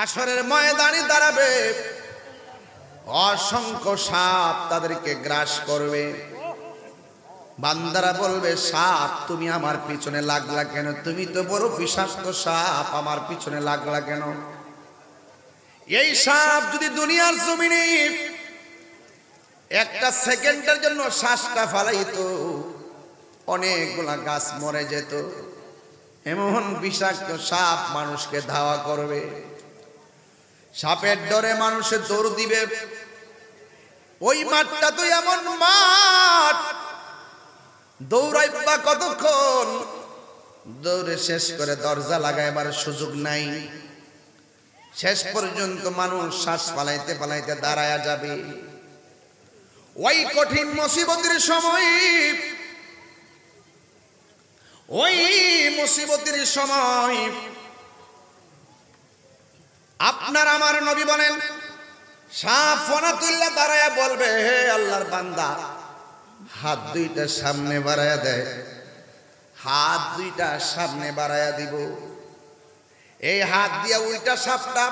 হাসরের ময়দানে দাঁড়াবে, অসংখ্য সাপ তাদেরকে গ্রাস করবে। বান্দারা বলবে, সাপ তুমি আমার পিছনে লাগলা কেন? তুমি তো বড় বিষাক্ত সাপ, আমার পিছনে লাগলা কেন? এই সাপ যদি দুনিয়ার জমিনে একটা সেকেন্ডের জন্য শ্বাসটা ফালাইতো, অনেকগুলা গাছ মরে যেত। এমন বিষাক্ত সাপ মানুষকে ধাওয়া করবে। সাপের ডরে মানুষে দৌড় দিবে। ওই মাঠটা তো এমন মাঠ, দৌড়াইবা কতক্ষণ? দৌড়ে শেষ করে দরজা লাগাইবার সুযোগ নাই। শেষ পর্যন্ত মানুষ শ্বাস ফালাইতে ফালাইতে দাঁড়ায়া যাবে। ওই কঠিন মুসিবতের সময়, ওই মুসিবতের সময় আপনার আমার নবী বলেন, সাপ ফনা তুল্লা দাঁড়ায়া বলবে, হে আল্লাহর বান্দা, হাত দুইটা সামনে বাড়ায়া দেয়। হাত দুইটা সামনে বাড়ায়া দিব। এই হাত দিয়া উল্টা সাপটা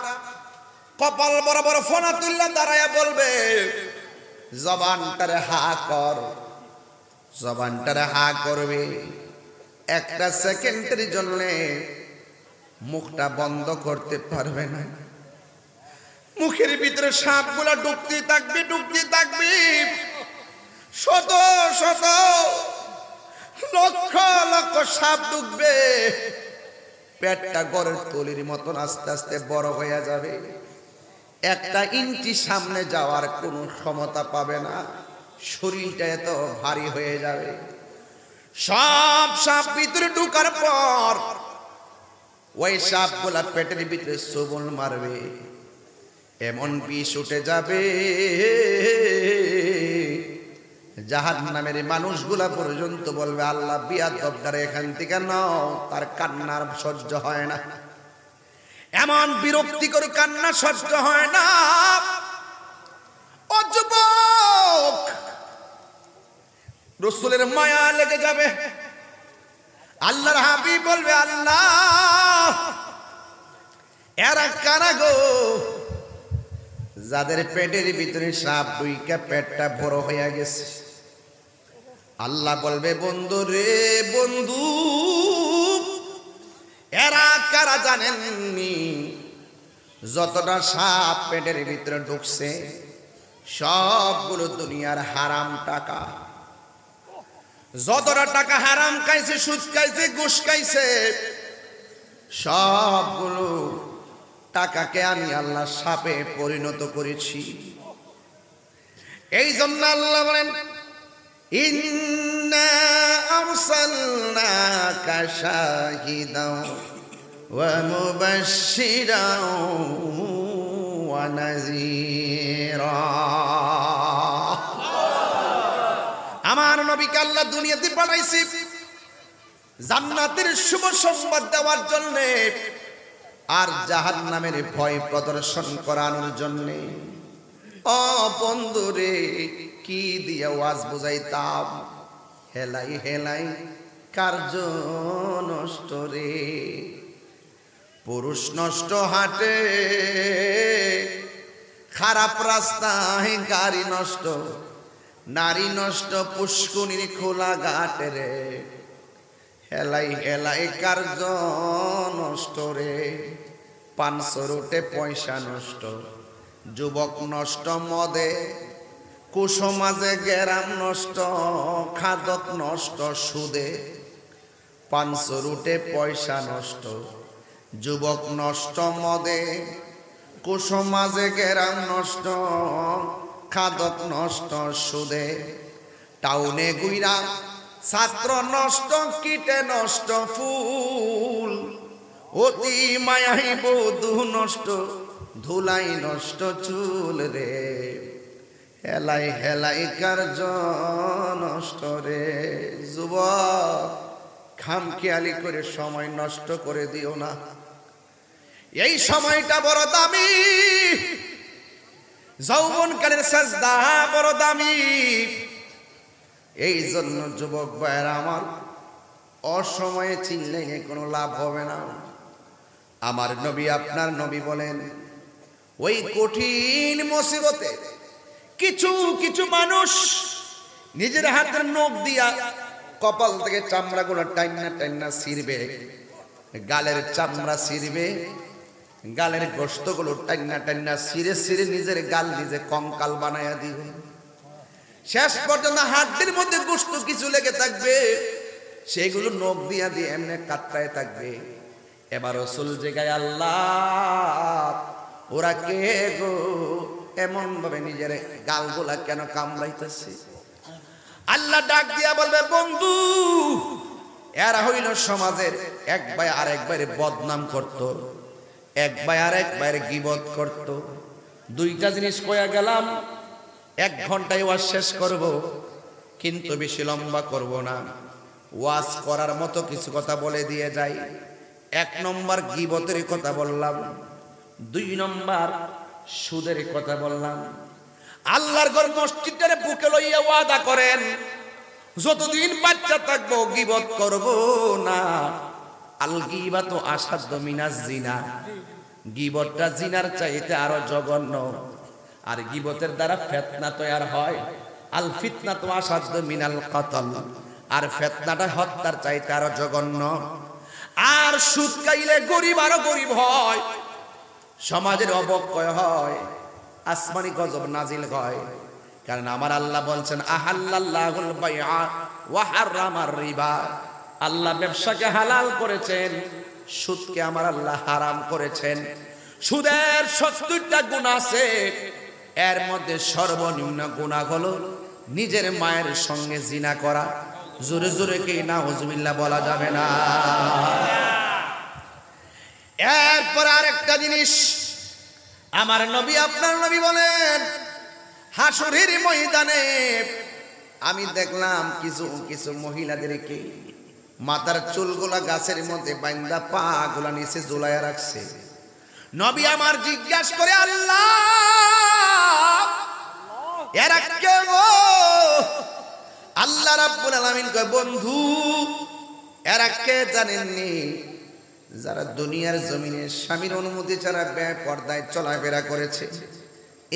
কপাল বরাবর ফনা তুল্লা দাঁড়ায়া বলবে, জবানটারে হা কর। জবানটারে হা করবে। একটা সেকেন্ডের জন্য মুখটা বন্ধ করতে পারবে না। মুখের ভিতরে সাপগুলা ঢুকতে থাকবে, ঢুকতে থাকবে। শত শত লক্ষ লক্ষ সাপ ঢুকবে। পেটটা গড়ের তলির মতন আস্তে আস্তে বড় হয়ে যাবে। একটা ইঞ্চি সামনে যাওয়ার কোনো ক্ষমতা পাবে না। শরীরটা এত ভারী হয়ে যাবে। সব সাপ ভিতরে ঢুকার পর ওই সাপগুলা পেটের ভিতরে সবল মারবে। এমন বিষ উঠে যাবে, জাহান্নামের মানুষগুলা পর্যন্ত বলবে, আল্লাহ বিয়াদবটারে এখান থেকে নাও। তার কান্নার সহ্য হয় না। এমন বিরক্তিকর কান্না সহ্য হয় না। ও যুবক, রাসূলের মায়া লেগে যাবে। আল্লাহর হাবিব বলবে, আল্লাহ, এরা কারা গো? যাদের পেটের ভিতরে সাপ ঢুইকা পেটটা বড় হয়ে গেছে। আল্লাহ বলবে, বন্ধু রে বন্ধু, এরা কারা জানেননি? যতটা সাপ পেটের ভিতরে ঢুকছে সবগুলো দুনিয়ার হারাম টাকা। যতটা টাকা হারাম খাইছে, সুদ খাইছে, ঘুষ খাইছে, সবগুলো টাকাকে আমি আল্লাহ সাপে পরিণত করেছি। এই জন্য আল্লাহ বলেন, ইন্না আরসালনাকা শাহিদাও ওয়া মুবাশশিরাও ওয়া নাযীরা। আমার নবীকে আল্লাহ দুনিয়াতে পাঠাইছে জান্নাতের শুভ সংবাদ দেওয়ার জন্য, আর জাহান্নামের ভয় প্রদর্শন করানোর জন্য। ও বন্ধুরে, কি দিয়া ওয়াজ বুঝাইতাম? হেলাই হেলাই কার্য নষ্ট রে। পুরুষ নষ্ট হাটে, খারাপ রাস্তায় গাড়ি নষ্ট, নারী নষ্ট পুষ্কুনির খোলা ঘাটে রে। হেলাই হেলাই কার্য নষ্ট রে। 500 রুটে পয়সা নষ্ট, যুবক নষ্ট মদে, কুসমাজে গেরাম নষ্ট, খাদক নষ্ট সুদে। 500 রুটে পয়সা নষ্ট, যুবক নষ্ট মদে, কুসমাজে গেরাম নষ্ট, খাদক নষ্ট সুদে। টাউনে গুইরা ছাত্র নষ্ট, কীটে নষ্ট ফুল, অতি মায়াই বধূ নষ্ট, ধুলাই নষ্ট চুল রে। হেলাই হেলাই কার্য নষ্ট রে। যুবক, খামখেয়ালি করে সময় নষ্ট করে দিও না। এই সময়টা বড় দামি। যৌবনকালের সাজদা বড় দামি। এই জন্য যুবক ভাইয়েরা আমার, অসময়ে চিনলে কোনো লাভ হবে না। আমার নবী আপনার নবী বলেন ওই কঠিন মুসিবতে কিছু কিছু মানুষ নিজের হাতের নখ দিয়া কপাল থেকে চামড়াগুলো টাইনা টাইনা ছিঁড়বে, গালের চামড়া ছিঁড়বে, গালের গোশতগুলো টাইনা টাইনা ছিঁড়ে ছিঁড়ে নিজের গাল নিজে কঙ্কাল বানায়া দিবে। শেষ পর্যন্ত হাড্ডির মধ্যে গোশত কিছু লেগে থাকবে, সেগুলো নখ দিয়া দিয়ে এমনি কাটরায় থাকবে। এবার রাসূল জিজ্ঞাসা, আল্লাহ ওরা কে গো, এমন ভাবে নিজের গালগুলা কেন কামড়াইতেছে? আল্লাহ ডাক দিয়া বলবে, বন্ধু এরা হইল সমাজের এক ভাই আরেক ভাইয়ের বদনাম করত, এক ভাই আরেক ভাইয়ের গীবত করত। দুইটা জিনিস কইয়া গেলাম, 1 ঘন্টায় ওয়াজ শেষ করব, কিন্তু বেশি লম্বা করব না। ওয়াজ করার মতো কিছু কথা বলে দিয়ে যাই। 1 নম্বর গীবতের কথা বললাম, 2 নম্বর সুদের কথা বললাম। আল্লাহর ঘর মসজিদের বুকে লইয়া ওয়াদা করেন, যতদিন বাচ্চা থাকবো গীবত করব না। আল গীবাতু আসাদ্দু মিনাজ জিনা, গীবতটা জিনার চাইতে আরো জঘন্য। আর গীবতের দ্বারা ফিতনা তৈরি হয়। আল ফিতনাতু আসাদ্দু মিনাল কতল, আর ফিতনাটা হত্যার চাইতে আরো জঘন্য। আর সুদ খাইলে গরিব আরো গরিব হয়, সমাজের অবক্ষয় হয়, আসমানি গজব নাজিল হয়। কারণ আমার আল্লাহ বলছেন, আহাল্লাল্লাহুল বাইআ ওয়া হারামার রিবা, আল্লাহ ব্যবসাকে হালাল করেছেন, সুদকে আমার আল্লাহ হারাম করেছেন। সুদের 70টা গুনাহ আছে, এর মধ্যে সর্বনিম্ন গুনাহ হলো নিজের মায়ের সঙ্গে জিনা করা। জোরে জোরে কি নাউজুবিল্লাহ বলা যাবে না? এরপর আরেকটা জিনিস আমার নবী আপনার নবী বলেন, হাসরের ময়দানে আমি দেখলাম কিছু কিছু মহিলাদেরকে মাথার চুলগুলা গাছের মধ্যে বাইন্দা পা গুলা নিচে ঝুলাইয়া রাখছে। নবী আমার জিজ্ঞাসা করে, আল্লাহ এরা কে গো? আল্লাহ রাব্বুল আলামিন কয়, বন্ধু এরা কে জানেননি? যারা দুনিয়ার জমিনে স্বামীর অনুমতি ছাড়া বেপরদায় চলাফেরা করেছে,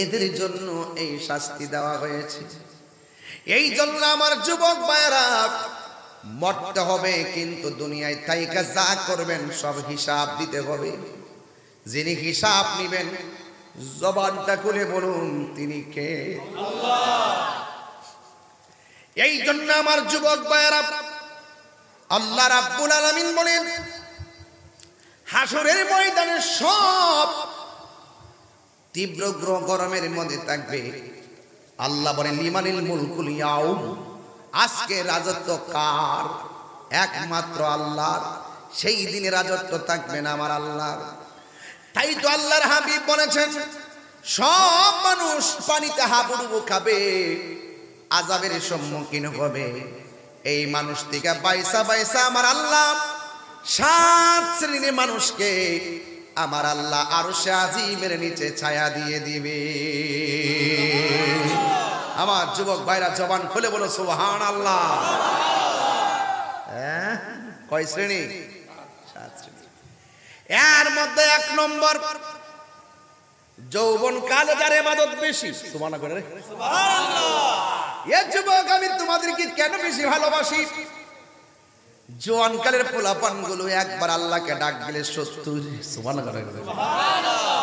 এদের জন্য এই শাস্তি দেওয়া হয়েছে। এই জন্য আমার যুবক ভাইরা, মরতে হবে কিন্তু দুনিয়ায় থাইকা যা করবেন সব হিসাব দিতে হবে। যিনি হিসাব নিবেন জবানটা খুলে বলুন তিনি কে? আল্লাহ। এই জন্য আমার যুবক ভাইরা, আল্লাহ রাব্বুল আলামিন বলেন, হাসরের ময়দানে সব তীব্র গরমের মধ্যে থাকবে। আল্লাহ বলেন, লিমানিল মুলকুল ইয়াউম, আজকে রাজত্ব কার? একমাত্র আল্লাহর। সেই দিনে রাজত্ব থাকবে না আমার আল্লাহর। তাই তো আল্লাহর হাবিব বলেছেন, সব মানুষ পানিতে হাবুডুবু খাবে, আযাবের সম্মুখীন হবে। এই মানুষ থেকে বাইসা বাইসা আমার আল্লাহ 7 শ্রেণীর মানুষকে আমার আল্লাহ আরশে আজিমের নিচে ছায়া দিয়ে দিবে। আমার যুবক ভাইরা জবান খুলে বলো সুবহানাল্লাহ। কয় শ্রেণী? 7 শ্রেণী। এর মধ্যে 1 নম্বর, যৌবন কালে যার ইবাদত বেশি। সুবহানাল্লাহ করে রে, সুবহানাল্লাহ। এ যুবক, আমি তোমাদেরকে কেন বেশি ভালোবাসি? জওয়ানকালের পোলাপানগুলো একবার আল্লাহকে ডাক দিলে 70। সুবহানাল্লাহ, সুবহানাল্লাহ।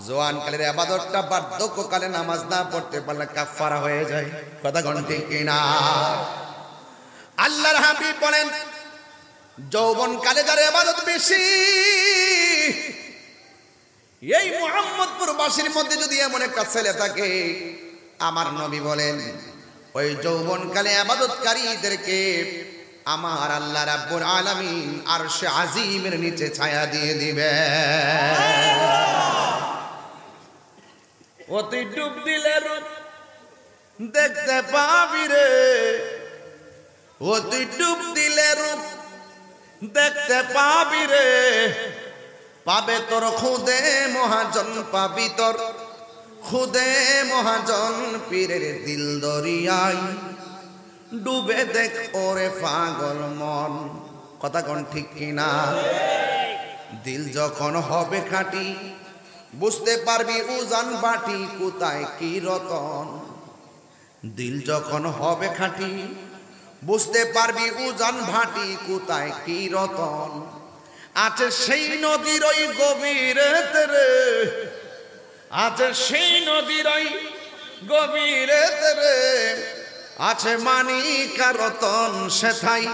জওয়ানকালের ইবাদতটা বার্ধক্যকালে নামাজ না পড়তে পারলে কাফারা হয়ে যায়। কথা কোন ঠিক কিনা? আল্লাহর হাবিব বলেন, যৌবনকালে যার ইবাদত বেশি, এই মুহাম্মদপুর বাসীর মধ্যে যদি এমন একটা ছেলে থাকে, আমার নবী বলেন ওই যৌবনকালে ইবাদতকারীদেরকে আমার আল্লাহ রাব্বুল আলামিন আরশে আজিমের নিচে ছায়া দিয়ে দিবে। ও তুই ডুব দিলে রূপ দেখতে পাবি রে, ও তুই ডুব দিলে রূপ দেখতে পাবি রে, পাবে তোর খুদে মহাজন, পাবি তোর খুদে মহাজন পীরের দিল দরিয়ায়, ডুবে দেখ ওরে পাগল মন। কথা কোন ঠিক কিনা? দিল যখন হবে খাঁটি বুঝতে পারবি উজান বাটি কোথায় কি রতন। দিল যখন হবে খাঁটি বুঝতে পারবি উজান ভাটি কোথায় কি রতন। আছে সেই নদীর ওই গভীরেতে রে, আছে সেই নদীর ওই গভীরেতে রে, আছে মানিক আর রতন সেথাই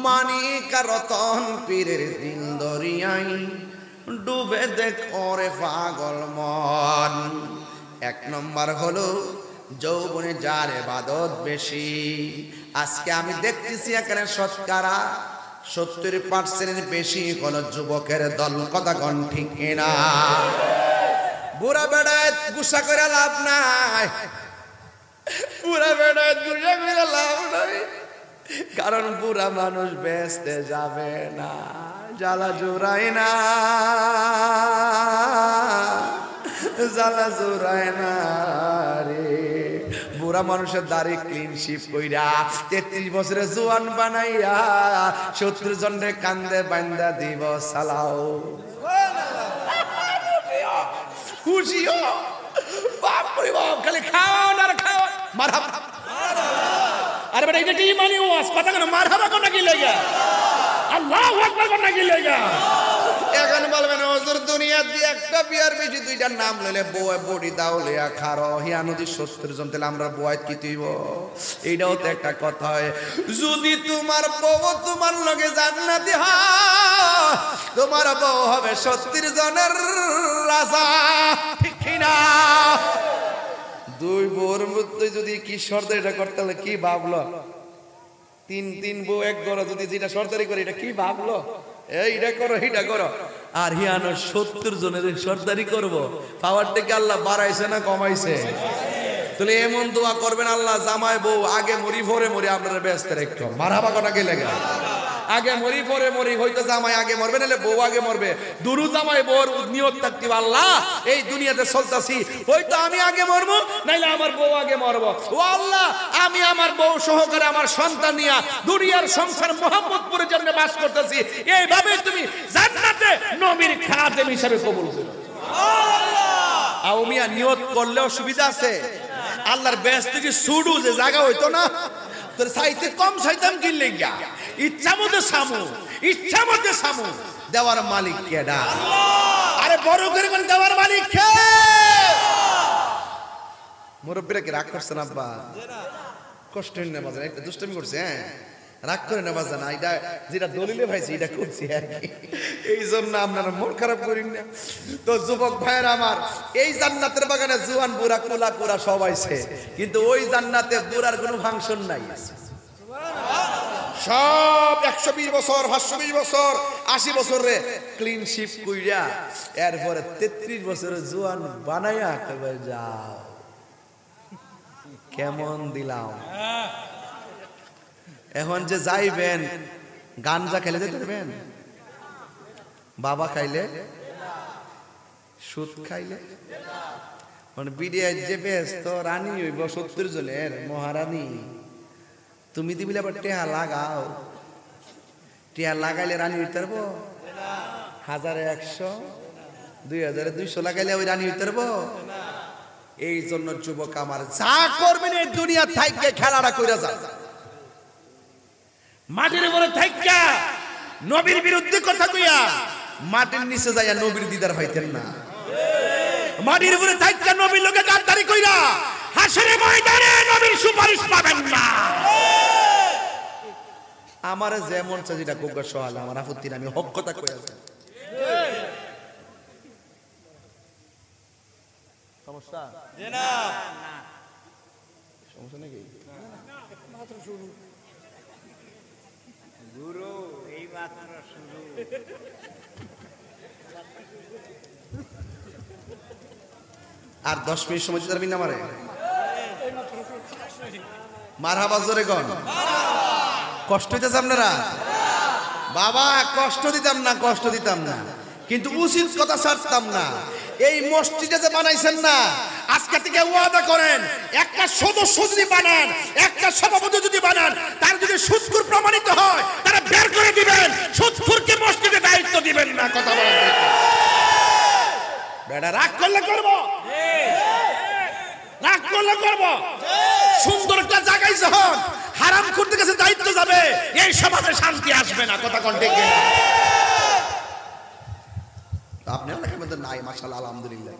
মানিক আর রতন পীরের দিন দরিয়াই ডুবে দেখ ওরে পাগল মন। এক নম্বর হলো যৌবনে যার ইবাদত বেশি। আজকে আমি দেখতেছি এখানে শতকরা 70% বেশি কোন যুবকের দল, কথা কোন ঠিক কিনা? বুড়া বেড়ায় গুসা করে লাভ নাই, বুড়া বেড়ায় গুসা করে লাভ নাই, কারণ বুড়া মানুষ বেচতে যাবে না, জ্বালা জোড়ায় না, জ্বালা জোড়ায় না রে। বুড়া মানুষের দাড়ি ক্লিন শিপ কইরা 33 বছরে জোয়ান বানাইয়া 70 জনের কান্দে বান্দা দিব সালাও। খুশি হো বাপ রে বাপ, খালি খাও আর খাও মারহাবা। আরে বেটা এটা কি মানে ওয়াজ কথা কেন মারহাবা কোন কি লাগা, আল্লাহু আকবার কোন কি লাগা। এখন বলবেন হুজুর দুনিয়া দিয়ে একটা বিয়ার বেশি দুইটার নাম লইলে বউ বডি দাও লিয়া খারো হিয়া নদী 70 জন, তাহলে আমরা বউ কি তুইব? এইটাও তো একটা কথা হয়। যদি তোমার বউ তোমার লগে জান্নাতি হয়, তোমার বউ হবে 70 জনের রাজা, ঠিক কি না? দুই বউর মধ্যে যদি কি শর্ত এটা করতে হলে কি ভাবলো? তিন বউ এক ঘরে যদি যেটা সর্দারি করে এটা কি ভাবলো? এইটা করো এইটা করো, আর হিয়ানো 70 জনের সর্দারি করবো। পাওয়ারটা কি আল্লাহ বাড়াইছে না কমাইছে? তাহলে এমন দোয়া করবেন, আল্লাহ জামাই বউ আগে মরি ভরে মরি আপনারা ব্যস্ত রেখো। মারহাবা কথা কে লাগে? আগে মরি পরে মরি, হয়তো জামাই আগে মরবে নাহলে বউ আগে মরবে। দুরু জামাই বউর নিয়ত থাকতে আল্লাহ এই দুনিয়াতে চলতাছি, হয়তো আমি আগে মরবো নাইলে আমার বউ আগে মরবো। ও আল্লাহ, আমি আমার বউ সহকারে আমার সন্তান নিয়া দুনিয়ার সংসার মোহাম্মদপুরের জন্য বাস করতেছি, এইভাবে তুমি জান্নাতে নবীর খাদেম হিসেবে কবুল করো। সুবহানাল্লাহ। আউমিয়া নিয়ত করলেও সুবিধা আছে। আল্লাহর বেহেশত কি সুডু যে জায়গা হইতো না, তোর চাইতে কম চাইতাম কি লেগা, ইচ্ছা মতো সামু, ইচ্ছা মতো সামু। দেওয়ার মালিক কেডা? আল্লাহ। আরে বড় করে কোন দেওয়ার মালিক কে? মুরব্বিরা কি রাগ করছেন আব্বা? কষ্ট হইল না বাজান, একটা দুষ্টামি করছে। হ্যাঁ রাগ করে না বাজান, এটা যেটা দলিলে ভাইছি এটা করছি আর কি, এই জন্য আপনারা মন খারাপ করেন না। তো যুবক ভাইয়ের আমার, এই জান্নাতের বাগানে জুয়ান বুড়া কোলা কোলা সব আইছে, কিন্তু ওই জান্নাতে বুড়ার কোনো ফাংশন নাই। সব 120 বছর 520 বছর 80 বছর রে ক্লিন শিপ কইরা এরপরে 33 বছরের জুয়ান বানায়া কবে যাও, কেমন দিলাম। এখন যে যাইবেন গাঞ্জা খাইলে যেতে পারবেন? বাবা খাইলে, সুদ খাইলে, মানে বিডিআই যে ব্যস্ত রানী হইব 70 জনের মহারানী, তুমি দিবিলে আবার টেহা লাগাও, টেহা লাগাইলে রানী হইতে পারবো? 1100 2200 লাগাইলে ওই রানী হইতে পারবো? এই জন্য যুবক আমার, যা করবেন এই দুনিয়া থাইকে খেলাটা কইরা যান। মাটির উপরে থাইকা নবীর বিরুদ্ধে কথা কইয়া মাটির নিচে যাইয়া নবীর দিদার পাইতেন না। মাটির উপরে থাইকা নবীর লোকে গাদ্দারি কইরা হাসরের ময়দানে নবীর সুপারিশ পাবেন না। আমারে যেমন চাইটা কোগা সহাল, আমার আপত্তি না, আমি হক কথা কইয়া যাই। সমস্যা না, সমস্যা নাকি? মাত্র শুরু গুরু, এই মাত্র শুরু। আর 10 মিনিট সময় দিতে পারবেন না আমারে? মারহাবা জোরে কোন। কষ্ট হইতেছে আপনারা? বাবা কষ্ট দিতাম না, কষ্ট দিতাম না, কিন্তু উচিত কথা ছাড়তাম না। এই মসজিদে যে বানাইছেন না, আজকে থেকে ওয়াদা করেন, একটা সদস্য যদি বানান, একটা সভাপতি যদি বানান, তার যদি সুদখোর প্রমাণিত হয় তারা বের করে দিবেন, সুদখোরকে মসজিদে দায়িত্ব দিবেন না। কথা বলেন, বেটা রাগ করলে করব, রাগ করলে করব। সুন্দর একটা জায়গায় যখন হারাম করতে গেছে দায়িত্ব যাবে, এই সমাজে শান্তি আসবে না। কথা কোন ঠিক কিনা? আপনার এলাকার মধ্যে নাই, মাশাআল্লাহ, আলহামদুলিল্লাহ,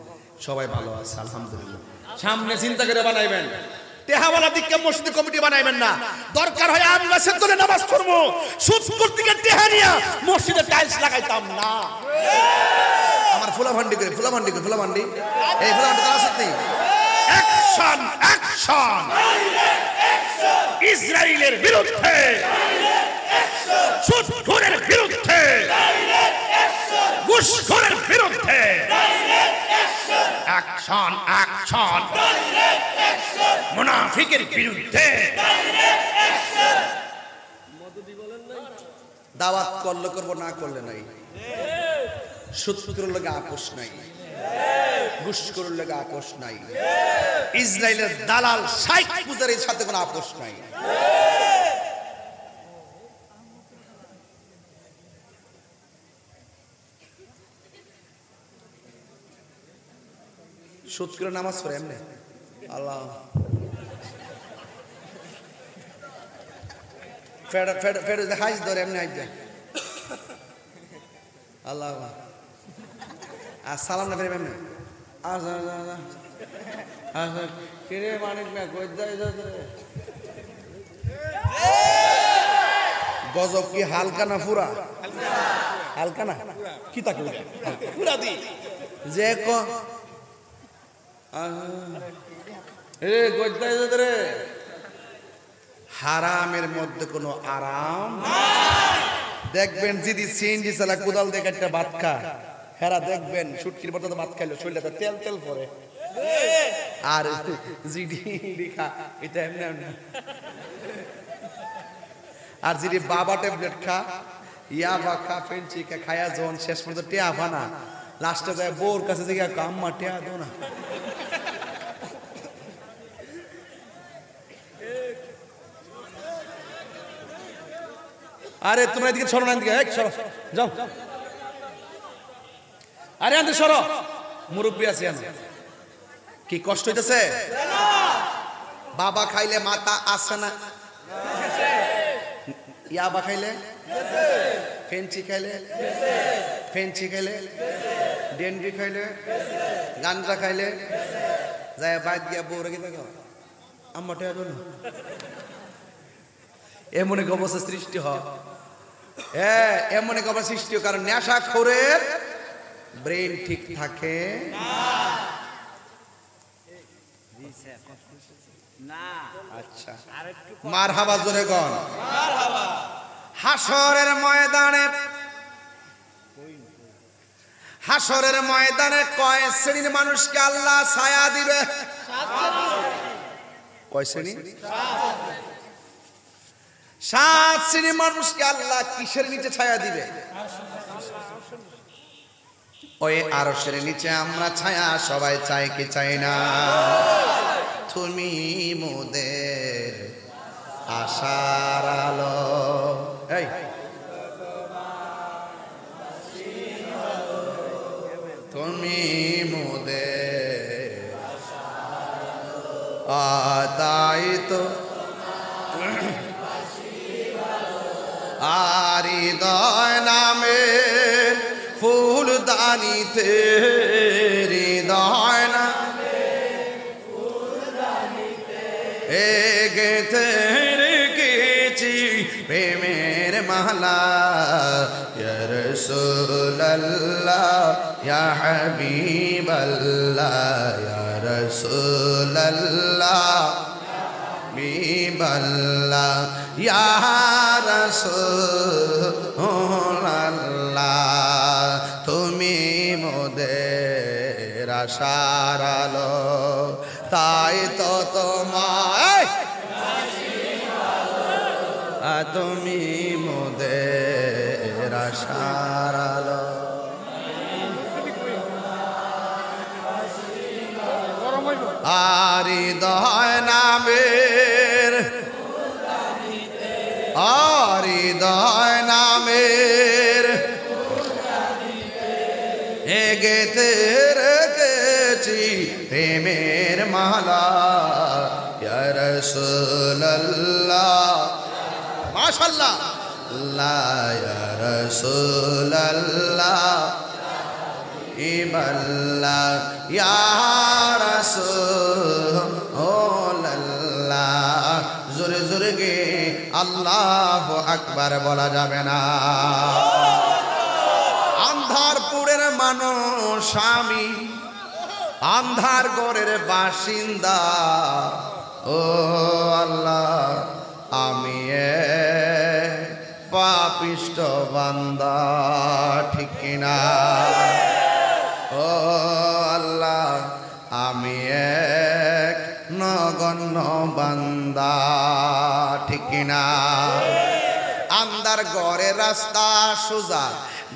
সবাই ভালো আছে, আলহামদুলিল্লাহ। সামনে চিন্তা করে বানাইবেন, তেহাওয়ালা দিকে মসজিদ কমিটি বানাইবেন না। দরকার হয় আমরা সেতলে নামাজ পড়বো, সুদখোর থেকে টেহা নিয়া মসজিদে টাইলস লাগাইতাম না। আমার ফুলাভান্ডি করে, ফুলাভান্ডি করে, ফুলাভান্ডি, এই ফুলাভান্ডি তার আছে নেই। অ্যাকশন, অ্যাকশন, ইসরায়েলের বিরুদ্ধে, সুদখোরের বিরুদ্ধে, ঘুষখোরের বিরুদ্ধে, অ্যাকশন, অ্যাকশন, মুনাফিকের বিরুদ্ধে। দাওয়াত করলে করবো, না করলে নাই। সুদখোরের লগে আপোষ নাই, ঘুষখোরের লগে আপোষ নাই, ইসরায়েলের দালাল শাইখ পূজারীর সাথে কোনো আপোষ নাই। সুদখোরের নামাজ পড়ে এমনি আল্লাহ ফেড়ে ফেড়ে ফেড়ে হাইজ ধরে এমনি আইজ যায় আল্লাহ। আর সালাম না ফেরে এমনি আচ্ছা আচ্ছা আচ্ছা কিরে মানিক না কই যায় রে গজব কি হালকা না পুরা? হালকা না কি তাকে পুরা দি যে ক রে হারামের মধ্যে কোনো আরাম দেখবেন। যদি সিএনজি চালা কোদাল দিয়ে একটা ভাত খা, হেরা দেখবেন সুটকির মতো ভাত খাইলো শরীরটা তেল তেল পরে। আর জিডি খা এটা এমনি এমনি। আর যদি বাবা ট্যাবলেট খা, ইয়াবা খা, ফেন্সি খা, খায়া যখন শেষ পর্যন্ত টেয়া ফানা, লাস্টে যায় বউর কাছে যে আম্মা টেয়া দো না। আরে তোমরা এদিকে সরো না, এদিকে সরো, যাও। আরে আনতে সরো, মুরব্বী আছে। কি কষ্ট হইতেছে? বাবা খাইলে মাথা আসে না, ইয়াবা খাইলে, ফেন্সি খাইলে, ফেন্সি খাইলে, ডেন্ডি খাইলে, গাঞ্জা খাইলে, যায় বাইক গিয়া বউ রেখে দেখো আম্মা টেয়া দো না। এমন এক অবস্থা সৃষ্টি হয়, হ্যাঁ এমন এক অবস্থা সৃষ্টি হয়, কারণ নেশাখোরের ব্রেন ঠিক থাকে না। আচ্ছা মারহাবা জোরে গন। হাশরের ময়দানে, হাশরের ময়দানে কয় শ্রেণীর মানুষকে আল্লাহ ছায়া দিবে? কয় শ্রেণী? 7 শ্রেণীর মানুষকে আল্লাহ কিসের নিচে ছায়া দিবে? ওই আরশের নিচে আমরা ছায়া সবাই চাই কি চাই না? তুমি মোদের আশার আলো, এই তুমি মোদের তাই তো আর হৃদয় নামে ফুলদানিতে, হৃদয় নামে গেথে রেখেছি প্রেমের মালা। ইয়া রাসূলুল্লাহ ইয়া হাবিবাল্লাহ, ইয়া রাসূলুল্লাহ হাবিবাল্লাহ, ইয়া রাসূলুল্লাহ তুমি মোদের আশার আলো, তাই তো তোমায় তুমি মোদের আশার আলো। আর হৃদয় নামের আর হৃদয় নামের গেতে রেখেছি প্রেমের মালা ইয়া রাসূলুল্লাহ মাশাআল্লাহ লা ইয়া রাসূলুল্লাহ ইবাল্লা ইয়া রাসূলুল্লাহ জোরে জোরে গে আল্লাহু আকবার বলা যাবে না আন্ধারপুরের মানুষ আমি আন্ধার ঘরের বাসিন্দা ও আল্লাহ আমি পাপিষ্ট বান্দা ঠিক কিনা ও আল্লাহ আমি এক নগণ্য বান্দা ঠিক কিনা আন্ধার ঘরের রাস্তা সোজা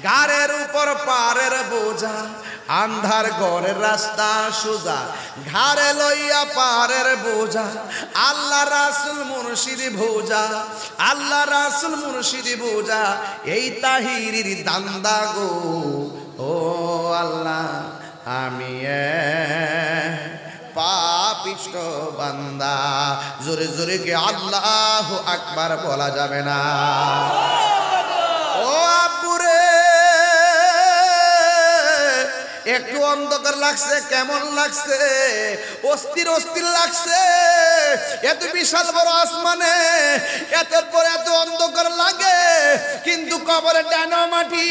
গাড়ের উপর পারের বোঝা আন্ধার ঘরের রাস্তা সোজা ঘাড়ে লইয়া পারের বোঝা আল্লাহ রাসূল মুর্শিদি বোঝা আল্লাহ রাসূল মুর্শিদি বোঝা এই তাহিরির দান্দা গো ও আল্লাহ আমি পাপিষ্ট বান্দা জোরে জোরে কে আল্লাহু আকবার বলা যাবে না ও আব্বুরে একটু অন্ধকার লাগছে কেমন লাগছে অস্থির অস্থির লাগছে এত বিশাল বড় আসমানে এতের পরে এত অন্ধকার লাগে কিন্তু কবরে ডানেও মাটি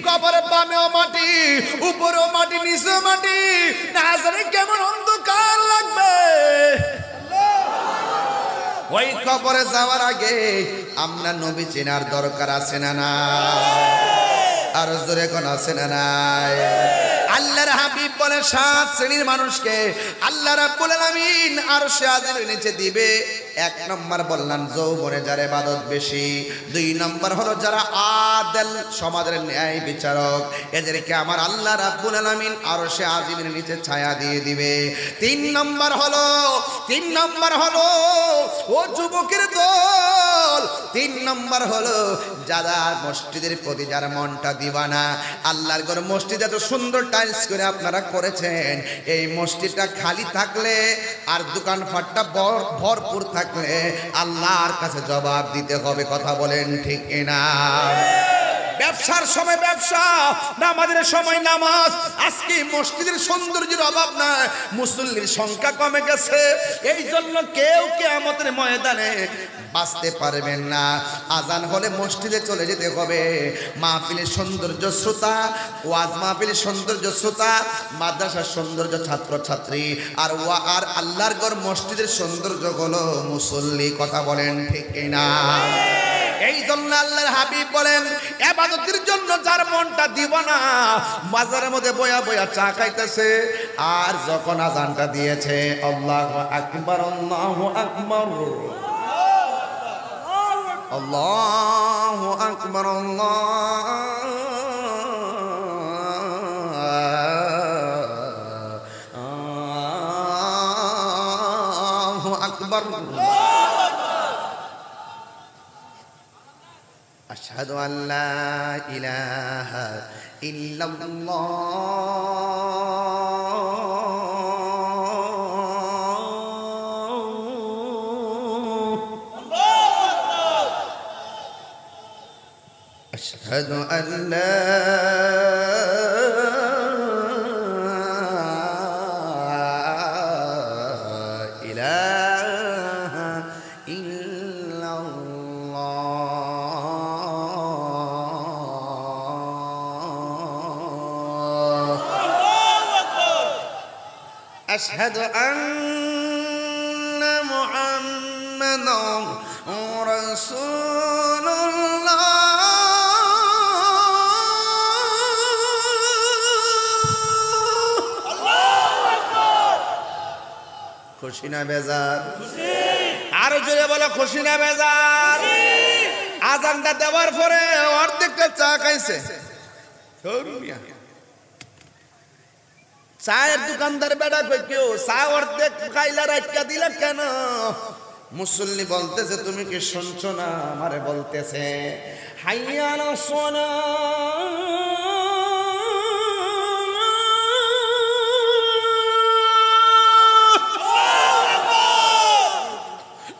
কবরে বামেও মাটি উপরেও মাটি নিচেও মাটি না জানি কেমন অন্ধকার লাগবে ওই কবরে যাওয়ার আগে আমরা নবী চেনার দরকার আছে না না আর জোরে কোন আছে না নাই আল্লাহর হাবিব বলে 7 শ্রেণীর মানুষকে আল্লাহ রাব্বুল আলামিন আরশে আজিমের নিচে দিবে। 1 নম্বর বললেন যৌবনে যার ইবাদত বেশি, 2 নম্বর হলো যারা আদল সমাজের ন্যায় বিচারক, এদেরকে আমার আল্লাহ রাব্বুল আলামিন আরশে আজিমের নিচে ছায়া দিয়ে দিবে। 3 নম্বর হলো ও যুবকের দল, 3 নম্বর হলো যারা মসজিদের প্রতি যার মনটা দিবানা। আল্লাহর ঘর মসজিদ এত সুন্দর টাইলস করে আপনারা করেছেন, এই মসজিদটা খালি থাকলে আর দোকানপাটটা ভরপুর থাকলে আল্লাহর কাছে জবাব দিতে হবে। কথা বলেন ঠিক কিনা? ব্যবসার সময় ব্যবসা, নামাজের সময় নামাজ। আজকে মসজিদের সৌন্দর্যের অভাব নাই, মুসল্লির সংখ্যা কমে গেছে, এই জন্য কেউ কিয়ামতের ময়দানে বাঁচতে পারবেন না। আজান হলে মসজিদে চলে যেতে হবে। মাহফিলের সৌন্দর্য শ্রোতা, ওয়াজ মাহফিলের সৌন্দর্য শ্রোতা, মাদ্রাসার সৌন্দর্য ছাত্র ছাত্রী, আর আল্লাহর ঘর মসজিদের সৌন্দর্য হলো মুসল্লি। কথা বলেন ঠিক কিনা? এই জন্য আল্লাহর হাবিব বলেন ইবাদতের জন্য যার মনটা দিব না, বাজারের মধ্যে বয়া বয়া চা খাইতেছে, আর যখন আজানটা দিয়েছে আল্লাহু আকবার আল্লাহু আকবার আল্লাহু আকবার আল্লাহু আকবার আশহাদু আল্লা ইলাহা ইল্লাল্লাহ আশহাদু আল্লা أشهد أن محمدا رسول الله খুশি না বেজার? আরো জোরে বলো খুশি না বেজার? আজানটা দেওয়ার পরে অর্ধেকটা চা খাইছে, চায়ের দোকানদার বেড়া কই কেউ চা অর্ধেক খাইলা রাখা দিলা কেন? মুসল্লি বলতেছে তুমি কি শুনছো না? আমারে বলতেছে হাইয়া আলাস সালাহ,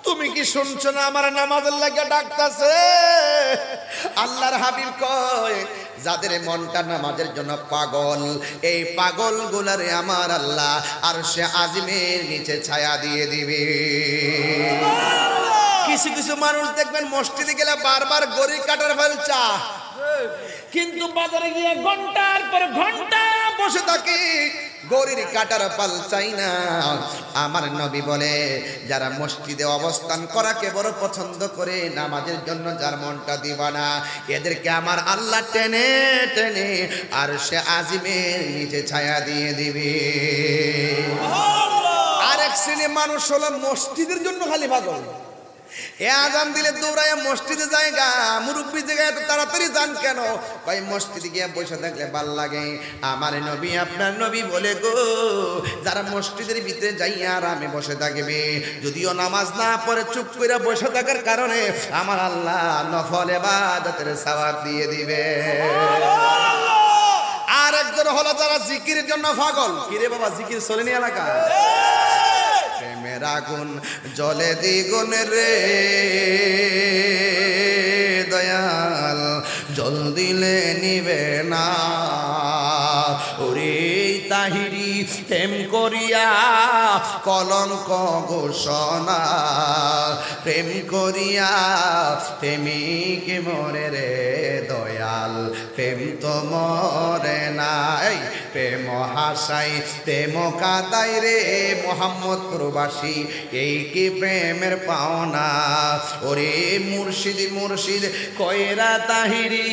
তুমি কি শুনছো না? আমার নামাজের লাগে ডাকতেছে। আল্লাহর হাবিব কয় যাদের মনটা নামাজের জন্য পাগল, এই পাগল গুলারে আমার আল্লাহ আরশে আজিমের নিচে ছায়া দিয়ে দিবে। কিছু কিছু মানুষ দেখবেন মসজিদে গেলে বারবার গড়ি কাটার ফেলছা, কিন্তু বাজারে গিয়ে ঘন্টার পর ঘন্টা বসে থাকি, গড়ির কাটার পাল চাই না। আমার নবী বলে যারা মসজিদে অবস্থান করাকে বড় পছন্দ করে, নামাজের জন্য যার মনটা দিবা না, এদেরকে আমার আল্লাহ টেনে টেনে আর সে আজিমের নিচে ছায়া দিয়ে দিবে। আরেক শ্রেণীর মানুষ হলো মসজিদের জন্য খালি পাগল। এ আজান দিলে দৌড়ায় মসজিদে জায়গা, মুরব্বী জায়গায় এত তাড়াতাড়ি যান কেন? ভাই মসজিদে গিয়ে বসে থাকলে ভাল লাগে। আমার নবী আপনার নবী বলে গো, যারা মসজিদের ভিতরে যাইয়া আরামে বসে থাকবে, যদিও নামাজ না পড়ে চুপ করে বসে থাকার কারণে আমার আল্লাহ নফল ইবাদতের সওয়াব দিয়ে দিবে। আর একজন হলো যারা জিকিরের জন্য পাগল। কিরে বাবা জিকির চলেনি এলাকা? প্রেমের আগুন জ্বলে দ্বিগুণ রে দয়াল, জল দিলে নিবে না। ওরে তাহিরি প্রেম করিয়া কলঙ্ক ঘোষণা, প্রেম করিয়া প্রেমিক মরে রে দয়াল, প্রেম তো মরে নাই। প্রেম হাসাই প্রেম কাদাই রে মোহাম্মদ প্রবাসী, এই কি প্রেমের পাওনা? ওরে মুর্শিদ মুর্শিদ কয়রা তাহিরি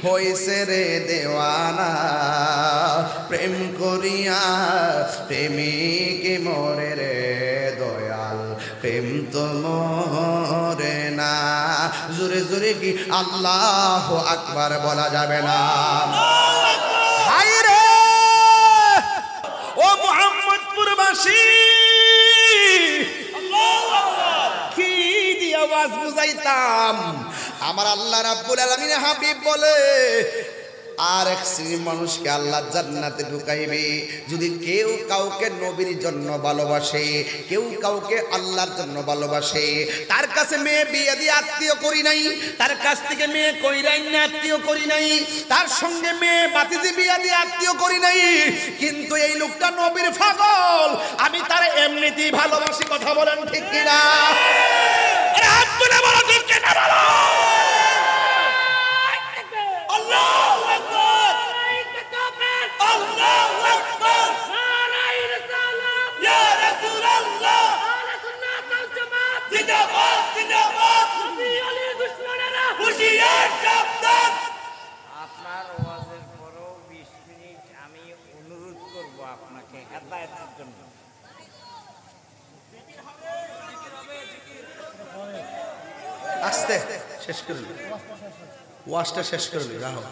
হইছে রে দেওয়ানা, প্রেম করিয়া প্রেমিক মরে রে দয়াল, প্রেম তো মরে না। জোরে জোরে কি আল্লাহু আকবার বলা যাবে না? হায় রে ও মোহাম্মদ প্রবাসী, কি দিয়ে আওয়াজ বুঝাইতাম? আমার আল্লাহ রাব্বুল আলামিন হাবিব বলে আর এক শ্রেণীর মানুষকে আল্লাহ জান্নাতে ঢুকাইবে যদি কেউ কাউকে নবীর জন্য ভালোবাসে, কেউ কাউকে আল্লাহর জন্য ভালোবাসে। তার কাছে মেয়ে বিয়ে দিয়ে আত্মীয় করি নাই, তার কাছ থেকে মেয়ে কইরাই না আত্মীয় করি নাই, তার সঙ্গে মেয়ে বাতিজি বিয়ে দিয়ে আত্মীয় করি নাই, কিন্তু এই লোকটা নবীর পাগল, আমি তার এমনিতেই ভালোবাসি। কথা বলেন ঠিক কিনা? আরে হাত তুলে বলো ঠিক কিনা বলো। আল্লাহু আকবার, আল্লাহু আকবার, নারায়ে রিসালাত, ইয়া রাসূলুল্লাহ, আহলে সুন্নাত ওয়াল জামাত, জিন্দাবাদ জিন্দাবাদ, নবী আলীর দুশমনেরা হুশিয়ার সাবধান। আপনার ওয়াজের পরও 20 মিনিট আমি অনুরোধ করব আপনাকে হেদায়েতের জন্য। আস্তে শেষ করুন, ওয়াজটা শেষ করুন। রাহো,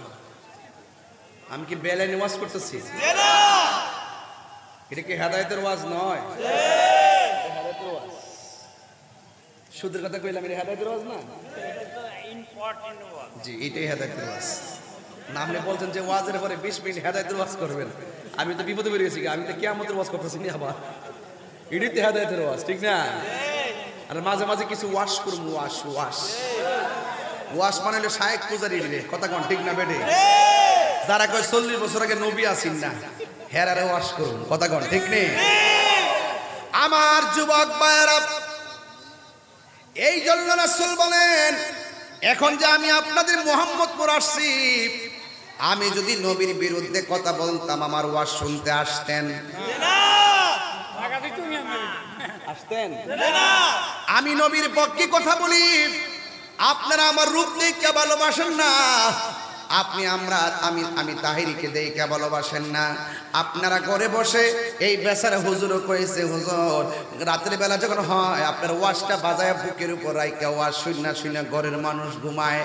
আমি কি বেলাইনে ওয়াজ করতেছি? এটা কি হেদায়েতের ওয়াজ নয়? সুদের কথা কইলাম, এটা হেদায়েতের ওয়াজ না? ইম্পর্টেন্ট ওয়াজ। জি, এটাই হেদায়েতের ওয়াজ। না আপনি বলছেন যে ওয়াজের পরে 20 মিনিট হেদায়েতের ওয়াজ করবেন, আমি তো বিপদে পড়ে গেছি। আমি তো কিয়ামতের ওয়াজ করতেছি না আবার। এটাই তো হেদায়েতের ওয়াজ, ঠিক না? আর মাঝে মাঝে কিছু ওয়াশ করুন, ওয়াশ ওয়াশ ওয়াশ মানে হলো শায়েক পূজারি রে। কথা কোন ঠিক না বেটে? যারা কয় 40 বছর আগে নবী আসিন না, হেরারে ওয়াশ করুন। কথা কোন ঠিক নেই? আমার যুবক ভাইরা, এই জন্য রাসূল বলেন এখন যে আমি আপনাদের মুহাম্মদপুর আসছি, আমি যদি নবীর বিরুদ্ধে কথা বলতাম আমার ওয়াজ শুনতে আসতেন? আসতেন না। আমি নবীর পক্ষে কথা বলি, আপনারা আমার রূপ দেখে ভালোবাসেন না, আপনি আমি তাহিরিকে দেখে ভালোবাসেন না। আপনারা ঘরে বসে এই বেচারা হুজুরও কয়েছে, হুজুর রাতের বেলা যখন হয় আপনার ওয়াজটা বাজায় বুকের উপর রাইকা ওয়াজ শুনে ঘরের মানুষ ঘুমায়।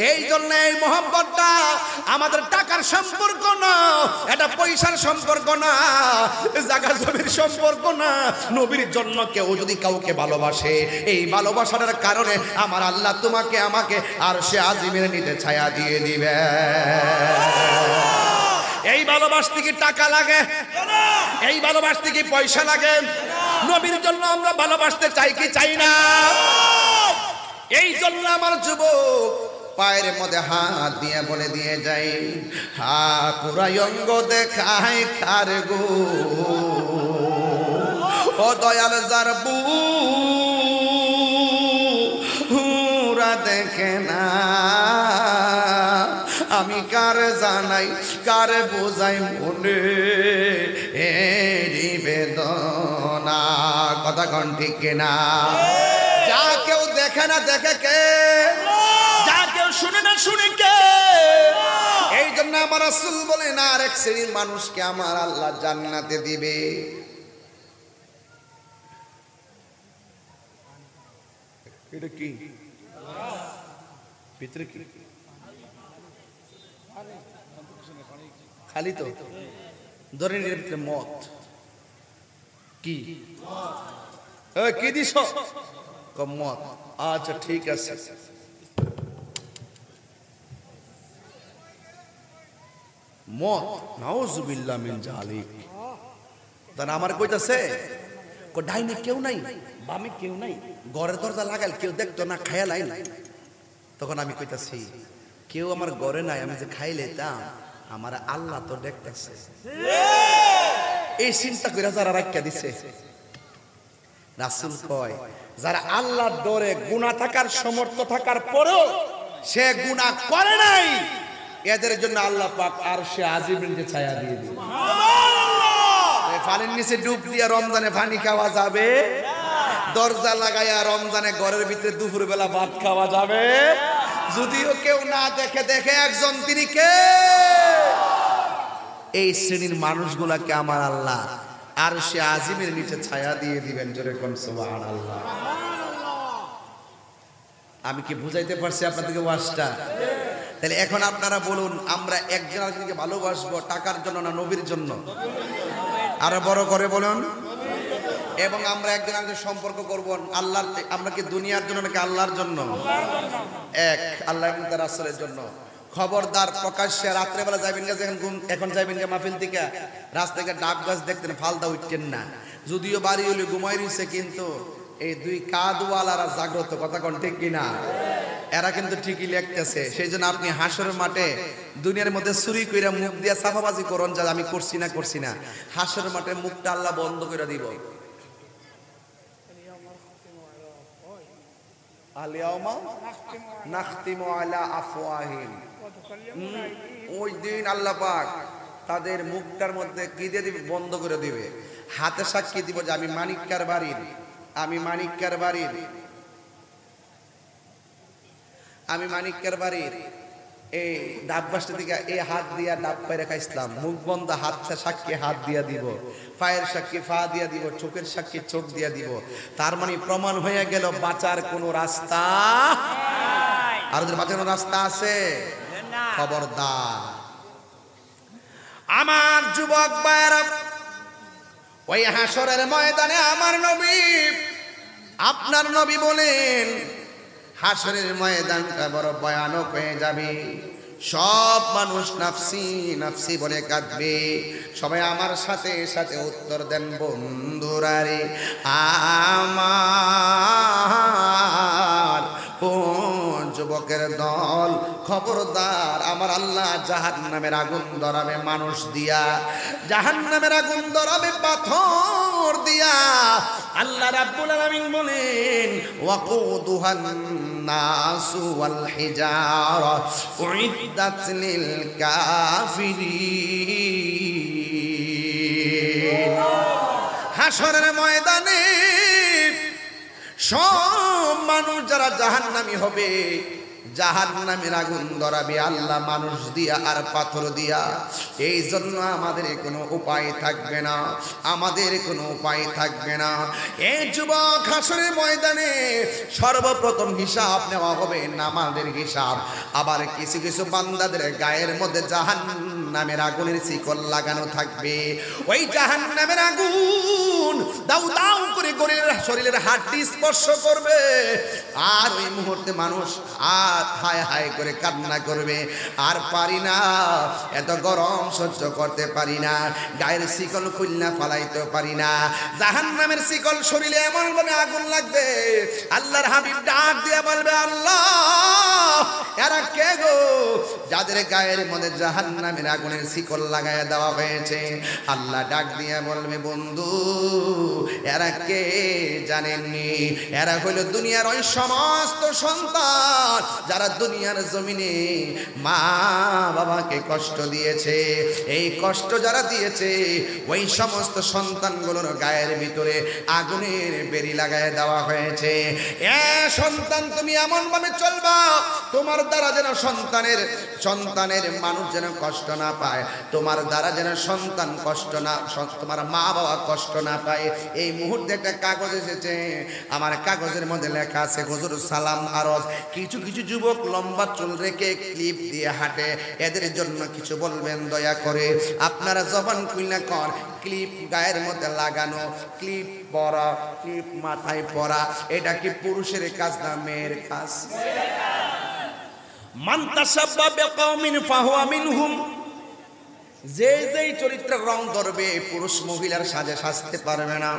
এই জন্য এই মহব্বতটা আমাদের টাকার সম্পর্ক না, এটা পয়সার সম্পর্ক না, জায়গা জমির সম্পর্ক না। নবীর জন্য কেউ যদি কাউকে ভালোবাসে, এই ভালোবাসার কারণে আমার আল্লাহ তোমাকে আমাকে আর সে আজিমের নিতে ছায়া দিয়ে দিবে। এই ভালোবাসতে কি টাকা লাগে? এই ভালোবাসতে কি পয়সা লাগে? নবীর জন্য আমরা ভালোবাসতে চাই কি চাই না? এই জন্য আমার যুবক পায়ের মধ্যে হাত দিয়ে বলে দিয়ে যাই, হা পুরাই অঙ্গ দেখায় কার গো, ও দয়াল যার বুরা দেখে না, আমি কার জানাই কার বোঝাই মনে বেদনা। কথা কন ঠিক না? যা কেউ দেখে না দেখে কে? যা কেউ শুনে না শুনে কে? এই জন্য আমার রাসূল বলেন আর এক শ্রেণীর মানুষকে আমার আল্লাহ জান্নাতে দিবে। এটা কি ভিতরে কি খালি তো ধরে নিয়ে ভিতরে মত কি কি দিস মত? আচ্ছা ঠিক আছে। মত নাউজুবিল্লাহ মিন জালিক। তার আমার কইতাছে ডাইনে কেউ নাই, বামে কেউ নাই, ঘরের দরজা লাগাল কেউ দেখতো না, খায়াল আইল। তখন আমি কইতাছি কেউ আমার ঘরে নাই, আমি যে খাইলেতাম আমার আল্লাহ তো দেখতেছে। এই চিন্তা করে যারা রাখিয়া দিছে, রাসূল কয় যারা আল্লাহর ডরে গুনাহ থাকার সমর্থ থাকার পরেও সে গুনাহ করে নাই, এদের জন্য আল্লাহ পাক আরশে আজিমের নিচে ছায়া দিয়ে দিবে। পানির নিচে ডুব দিয়া রমজানে পানি খাওয়া যাবে? দরজা লাগাইয়া রমজানে ঘরের ভিতরে দুপুর বেলা ভাত খাওয়া যাবে? যদিও কেউ না দেখে, দেখে একজন, তিনি কে? এই শ্রেণীর মানুষগুলাকে আমার আল্লাহ আরশে আজিমের নিচে ছায়া দিয়ে দিবেন। জোরে কোন সুবহানাল্লাহ। আমি কি বুঝাইতে পারছি আপনাদেরকে ওয়াজটা? তাহলে এখন আপনারা বলুন, আমরা একজন আরেকজনকে ভালোবাসবো টাকার জন্য না নবীর জন্য? আরো বড় করে বলুন। এবং আমরা একজন আরেকজন সম্পর্ক করব আল্লাহর, আমরা কি দুনিয়ার জন্য নাকি আল্লাহর জন্য? এক, আল্লাহ এবং তার রাসূলের জন্য। খবরদার প্রকাশ্যে রাত্রেবেলা যাইবেন না, এখন যাইবেন না মাহফিল থেকে, রাস্তায় ডাব গাছ দেখতেন ফালদা উঠতেন না। যদিও বাড়ি হইলে ঘুমাই রইছে, কিন্তু এই দুই কাদওয়ালারা জাগ্রত। কথা কোন ঠিক কিনা? এরা কিন্তু ঠিকই লিখতেছে। সেই জন্য আপনি হাসরের মাঠে দুনিয়ার মধ্যে চুরি কইরা মুখ দিয়া সাফাবাজি করুন যে আমি করছি না, হাসরের মাঠে মুখটা আল্লাহ বন্ধ করে দিব। আলিয়াউমা নাখতিমু আলা আফওয়াহিম, ওই দিন আল্লাহ পাক তাদের মুখটার মধ্যে কি দিয়ে দিবে? বন্ধ করে দিবে। হাতে সাক্ষী দিব যে আমি মানিক্কার বাড়ির, আমি মানিক্কার বাড়ির এই ডাববাসটা থেকে এই হাত দিয়া ডাব পাইরা খাইছিলাম। মুখ বন্ধ, হাতটা সাক্ষী হাত দিয়া দিব, পায়ের সাক্ষী পা দিয়া দিব, চোখের সাক্ষী চোখ দিয়া দিব। তার মানে প্রমাণ হয়ে গেল বাঁচার কোনো রাস্তা। আর যদি বাঁচার কোনো রাস্তা আছে, খবরদার। আমার যুবক ভাইরা, ওই হাসরের ময়দানে আমার নবী, আপনার নবী বলেন হাসরের ময়দানটা বড় ভয়ানক হয়ে যাবে। সব মানুষ নাফসি নাফসি বলে কাঁদবে। সবাই আমার সাথে সাথে উত্তর দেন, বন্ধুরা রে আমার ও যুবকের দল, খবরদার, আমার আল্লাহ জাহান্নামের আগুন ধরাবে মানুষ দিয়া, জাহান্নামের আগুন ধরাবে পাথর দিয়া। আল্লাহ রাব্বুল আলামিন বলেন ওয়াকুদুহান নাসু ওয়াল হিজারা উইদ্দাত লিল কাফিরিন। হাসরের ময়দানে সব মানুষ যারা জাহান্নামী হবে, জাহান্নামের আগুন ধরাবে আল্লাহ মানুষ দিয়া আর পাথর দিয়া। এই জন্য আমাদের কোনো উপায় থাকবে না, আমাদের কোনো উপায় থাকবে না। এই যুবক, হাসরের ময়দানে সর্বপ্রথম হিসাব নেওয়া হবে নামাজের হিসাব। আবার কিছু কিছু বান্দাদের গায়ের মধ্যে জাহান্নামের আগুনের শিকল লাগানো থাকবে। ওই জাহান্নামের আগুন দাউ দাউ করে শরীরের হাড়টি স্পর্শ করবে, আর ওই মুহূর্তে মানুষ হায় হায় করে কান্না করবে, আর পারি না, এত গরম সহ্য করতে পারি না, গায়ের শিকল খুলনা ফালাইতে পারি না। জাহান্নামের শিকল শরীরে এমন ভাবে আগুন লাগবে, আল্লাহর হাবিব ডাক দিয়ে বলবে, আল্লাহ এরা কে গো যাদের গায়ের মধ্যে জাহান্নামের আগুনের শিকল লাগায় দেওয়া হয়েছে? আল্লাহ ডাক দিয়ে বলবে, বন্ধু এরা কে জানেননি? এরা হলো দুনিয়ার ওই সমস্ত সন্তান যারা দুনিয়ার জমিনে মা বাবাকে কষ্ট দিয়েছে। এই কষ্ট যারা দিয়েছে ওই সমস্ত সন্তানগুলোর গায়ের ভিতরে আগুনের বেরি লাগায় দেওয়া হয়েছে। এ সন্তান, তুমি এমন ভাবে চলবা তোমার দ্বারা যেন সন্তানের মানুষ যেন কষ্ট না পায়, তোমার দ্বারা যেন সন্তান কষ্ট না, তোমার মা বাবা কষ্ট না পায়। এই মুহূর্তে একটা কাগজ এসেছে, আমার কাগজের মধ্যে লেখা আছে, হুজুর সালাম আরজ। কিছু কিছু যুবক লম্বা চুল রেখে ক্লিপ দিয়ে হাঁটে, এদের জন্য কিছু বলবেন দয়া করে? আপনারা জবান খুইলা কর, ক্লিপ গায়ের মধ্যে লাগানো, ক্লিপ পরা, ক্লিপ মাথায় পরা, এটা কি পুরুষের কাজ না মেয়ের কাজ? মান তাসাব্বা বিকওমিন ফাহুয়া মিনহুম। যেই চরিত্রের রং ধরবে, পুরুষ মহিলার সাজে সাজতে পারবে না,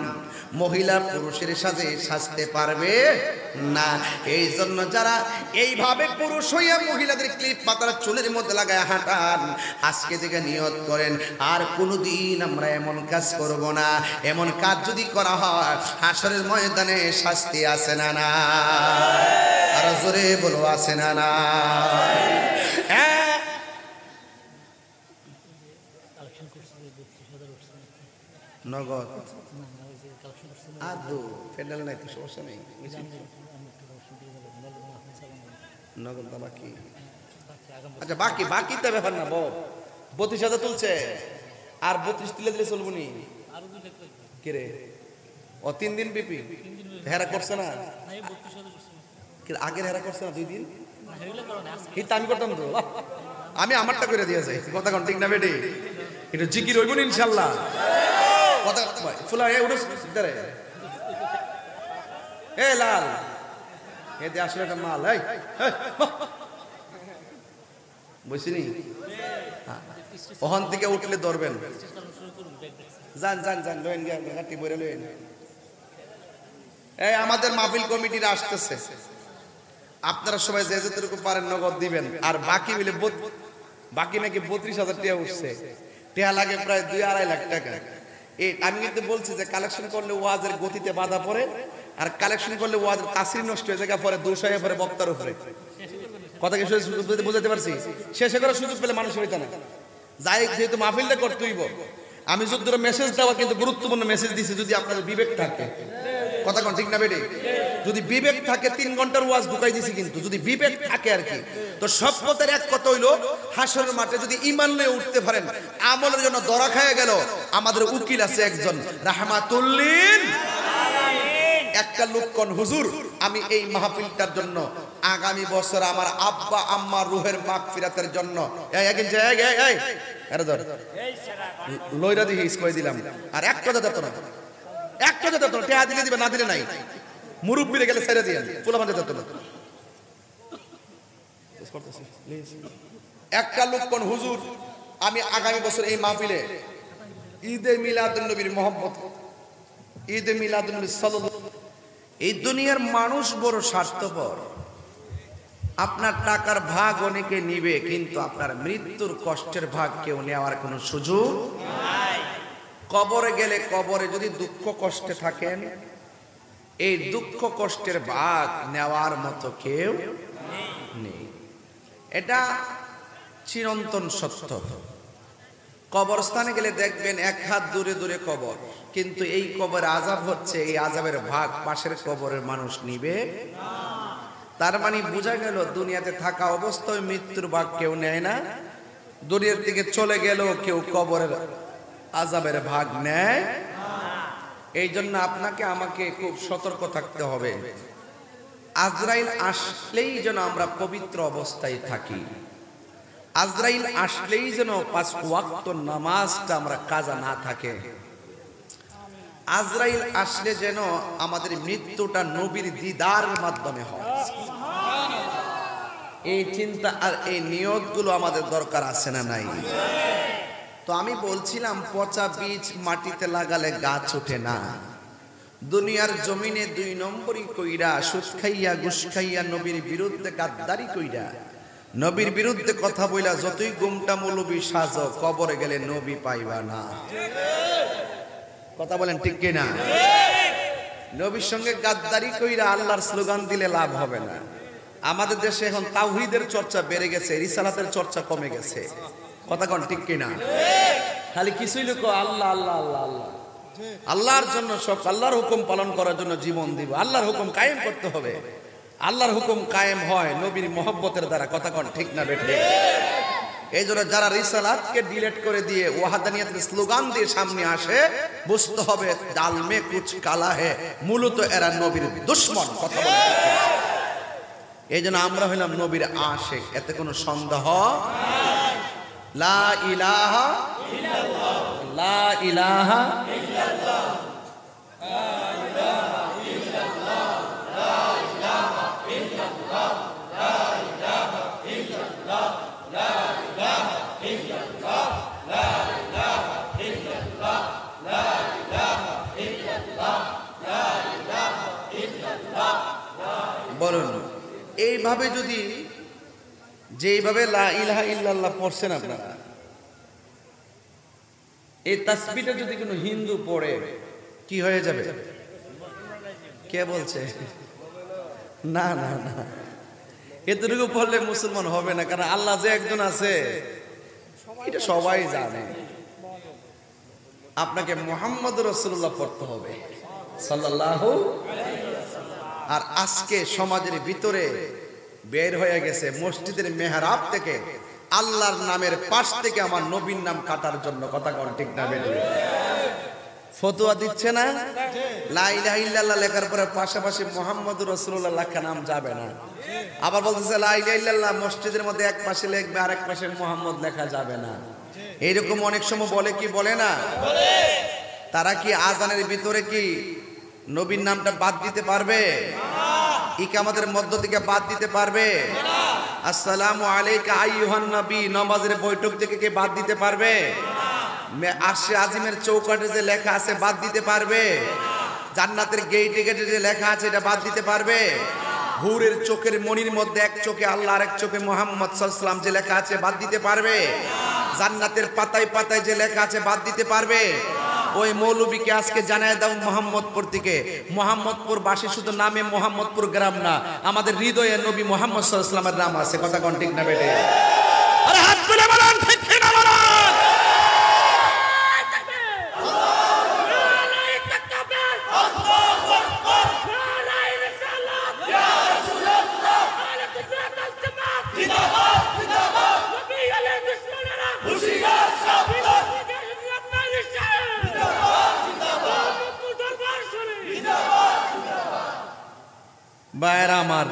মহিলা পুরুষের সাজে সাজতে পারবে না। এই জন্য যারা এইভাবে পুরুষ হইয়া মহিলাদের ক্লিপ মাথার চুলের মধ্যে লাগায় হাঁটান, আজকে থেকে নিয়ত করেন আর কোনোদিন আমরা এমন কাজ করব না। এমন কাজ যদি করা হয়, হাসরের ময়দানে শাস্তি আছে না না? আর জোরে বলো, আছে না না? নগদ আদৌ ফেডাল নাই তো, সমস্যা নেই। নগদ না বাকি? আচ্ছা, বাকি তো ব্যাপার না। 32,000 তুলছে, আর 32 তুলে দিলে চলবো নি? কে রে? ও 3 দিন বিপি হেরা করছে না? আগের হেরা করছে না 2 দিন? আমি করতাম তো, আমি আমারটা করে দিয়ে যাই। কথা কোন ঠিক না বেটি? এটা জিকির হইব ইনশাআল্লাহ। কথা ফুলা এ উঠে ধরে, এ লাল এতে আসলে একটা মাল, এই বুঝছিনি? ওখান থেকে উঠলে ধরবেন, যান যান যান, লোয়েন গাটি বইরে লোয়েন। এই আমাদের মাহফিল কমিটিরা আসতেছে, আপনারা সবাই যে যেটুকু পারেন নগদ দিবেন। আর বাকি মিলে বাকি নাকি 32,000 টাকা উঠছে, টাকা লাগে প্রায় 2-2.5 লাখ টাকা। আমি কিন্তু বলছি যে কালেকশন করলে ওয়াজের গতিতে বাধা পড়ে, আর কালেকশন করলে ওয়াজের তাসির নষ্ট হয়ে যায়, পরে দোষ হয়ে পরে বক্তার উপরে। কথা কি বুঝাতে পারছি? শেষে করার সুযোগ পেলে মানুষ হইতো না। যাই যেহেতু মাহফিলটা করতেই, আমি যুদ্ধ মেসেজ দেওয়া কিন্তু গুরুত্বপূর্ণ মেসেজ দিছি, যদি আপনাদের বিবেক থাকে। কথা কোন ঠিক না বেটি? যদি বিবেক থাকে 3 ঘন্টার ওয়াজ ঢুকাই দিছি, কিন্তু যদি বিবেক থাকে আর কি। তো সব পথের এক কথা হইলো, হাসরের মাঠে যদি ঈমান নিয়ে উঠতে পারেন, আমলের জন্য দরা খায় গেল। আমাদের উকিল আছে একজন, রাহমাতুল্লিল আলামিন। একটা লোক কোন, হুজুর আমি এই মাহফিলটার জন্য আগামী বছর আমার আব্বা আম্মার রুহের মাগফিরাতের জন্য লইরা দিয়ে কই দিলাম, আর এক কথা দিত না, এক কথা দিত না, টেহা দিলে দিবে, না দিলে নাই। মুরব্বিরে গেলে ছেড়ে দিয়ে পোলা বান্ধে দিত না। একটা লোক কোন, হুজুর আমি আগামী বছর এই মাহফিলে ঈদে মিলাদুন নবীর মহব্বত, ঈদে মিলাদুন নবী সাল্লাল্লাহু। এই দুনিয়ার মানুষ বড় স্বার্থপর। আপনার টাকার ভাগ অনেকে নিবে, কিন্তু আপনার মৃত্যুর কষ্টের ভাগ কেউ নেওয়ার কোনো সুযোগ নাই। কবরে গেলে, কবরে যদি দুঃখ কষ্টে থাকেন, এই দুঃখ কষ্টের ভাগ নেওয়ার মতো কেউ নেই। এটা চিরন্তন সত্য। কবরস্থানে গেলে দেখবেন 1 হাত দূরে দূরে কবর, কিন্তু এই কবরে আযাব হচ্ছে, এই আযাবের ভাগ পাশের কবরের মানুষ নিবে না। তার মানে বোঝা গেল দুনিয়াতে থাকা অবস্থায় মৃত্যুর ভাগ কেউ নেয় না, দুনিয়ার দিকে চলে গেল কেউ কবরের আযাবের ভাগ নেয়। এই জন্য আপনাকে আমাকে খুব সতর্ক থাকতে হবে। আজরাইল আসলেই যেন আমরা পবিত্র অবস্থায় থাকি, আজরাইল আসলেই যেন 5 ওয়াক্ত নামাজটা আমরা কাজা না থাকে, আজরাইল আসলে যেন আমাদের মৃত্যুটা নবীর দিদারের মাধ্যমে হয়। এই চিন্তা আর এই নিয়তগুলো আমাদের দরকার আছে না নাই? তো আমি বলছিলাম পচা বীজ মাটিতে লাগালে গাছ ওঠে না। দুনিয়ার জমিনে 2 নম্বরই কইরা সুদ খাইয়া ঘুষ খাইয়া নবীর বিরুদ্ধে গাদ্দারি কইরা নবীর বিরুদ্ধে কথা বইলা যতই গুমটা মৌলবী সাজো, কবরে গেলে নবী পাইবা না। কথা বলেন ঠিক কিনা? নবীর সঙ্গে গাদ্দারি কইরা আল্লাহর স্লোগান দিলে লাভ হবে না। আমাদের দেশে এখন তাওহীদের চর্চা বেড়ে গেছে, রিসালাতের চর্চা কমে গেছে। কথা কোন ঠিক কিনা? খালি কিছুই লোক আল্লাহ আল্লাহ আল্লাহ আল্লাহ, আল্লাহর জন্য সব, আল্লাহর হুকুম পালন করার জন্য জীবন দিব, আল্লাহর হুকুম কায়েম করতে হবে। আল্লাহর হুকুম কায়েম হয় নবীর মহব্বতের দ্বারা। কথা কোন ঠিক না বেঠে? এই জন্য যারা রিসালাতকে ডিলিট করে দিয়ে ওয়াহাদানিয়াতের স্লোগান দিয়ে সামনে আসে, বুঝতে হবে ডাল মে কুছ কালা হে, মূলত এরা নবীর দুশমন। কথা বলে এই জন্য আমরা হইলাম নবীর আশিক, এতে কোনো সন্দেহ নাই। লা ইলাহা ইল্লাল্লাহ, লা ইলাহা ইল্লাল্লাহ, লা ইলাহা ইল্লাল্লাহ, লা ইলাহা ইল্লাল্লাহ, লা ইলাহা ইল্লাল্লাহ, লা ইলাহা ইল্লাল্লাহ, লা ইলাহা ইল্লাল্লাহ, লা ইলাহা ইল্লাল্লাহ, লা ইলাহা ইল্লাল্লাহ। বলুন, এইভাবে যদি যেইভাবে লা ইলাহা ইল্লাল্লাহ পড়ছেন আপনারা, এই তাসবিহটা যদি কোনো হিন্দু পড়ে কি হয়ে যাবে? কে বলছে? না না না, এতটুকু পড়লে মুসলমান হবে না, কারণ আল্লাহ যে একজন আছে এটা সবাই জানে। আপনাকে মুহাম্মদ রাসূলুল্লাহ পড়তে হবে সাল্লাল্লাহু আলাইহি ওয়াসাল্লাম। আর আজকে সমাজের ভিতরে বের হয়ে গেছে মসজিদের মেহরাব থেকে আল্লাহর নামের পাশ থেকে আমার নবীর নাম কাটার জন্য। কথা কোন ঠিক না বেঠে? ফতোয়া দিচ্ছে না লা ইলাহা ইল্লাল্লাহ লেখার পরে পাশাপাশি মুহাম্মদুর রাসূলুল্লাহ লেখা নাম যাবে না। আবার বলতেছে লা ইলাহা ইল্লাল্লাহ মসজিদের মধ্যে এক পাশে লিখবে আর এক পাশে মুহাম্মদ লেখা যাবে না। এইরকম অনেক সময় বলে কি বলে না? তারা কি আজানের ভিতরে কি নবীর নামটা বাদ দিতে পারবে? ইকামতের মধ্য থেকে বাদ দিতে পারবে? আসসালামু আলাইকা আইয়ুহান নবী নামাজের বৈঠক থেকে কি বাদ দিতে পারবে? আরশে আজিমের চৌকাঠে যে লেখা আছে বাদ দিতে পারবে? জান্নাতের গেটে গেটে যে লেখা আছে এটা বাদ দিতে পারবে? হুরের চোখের মনির মধ্যে এক চোখে আল্লাহ আর এক চোখে মুহাম্মদ সাল্লাল্লাহু আলাইহি ওয়াসাল্লাম যে লেখা আছে বাদ দিতে পারবে? জান্নাতের পাতায় পাতায় যে লেখা আছে বাদ দিতে পারবে? ওই মৌলবীকে আজকে জানায় দাও মোহাম্মদপুর থেকে, মোহাম্মদপুর বাসী শুধু নামে মোহাম্মদপুর গ্রাম না, আমাদের হৃদয়ে নবী মোহাম্মদ সাল্লাল্লাহু আলাইহি ওয়াসাল্লামের নাম আছে। কথা কোন ঠিক না বেটে? আরে হাত তুলে বলেন ঠিক কি না বলেন? ভাইরা আমার,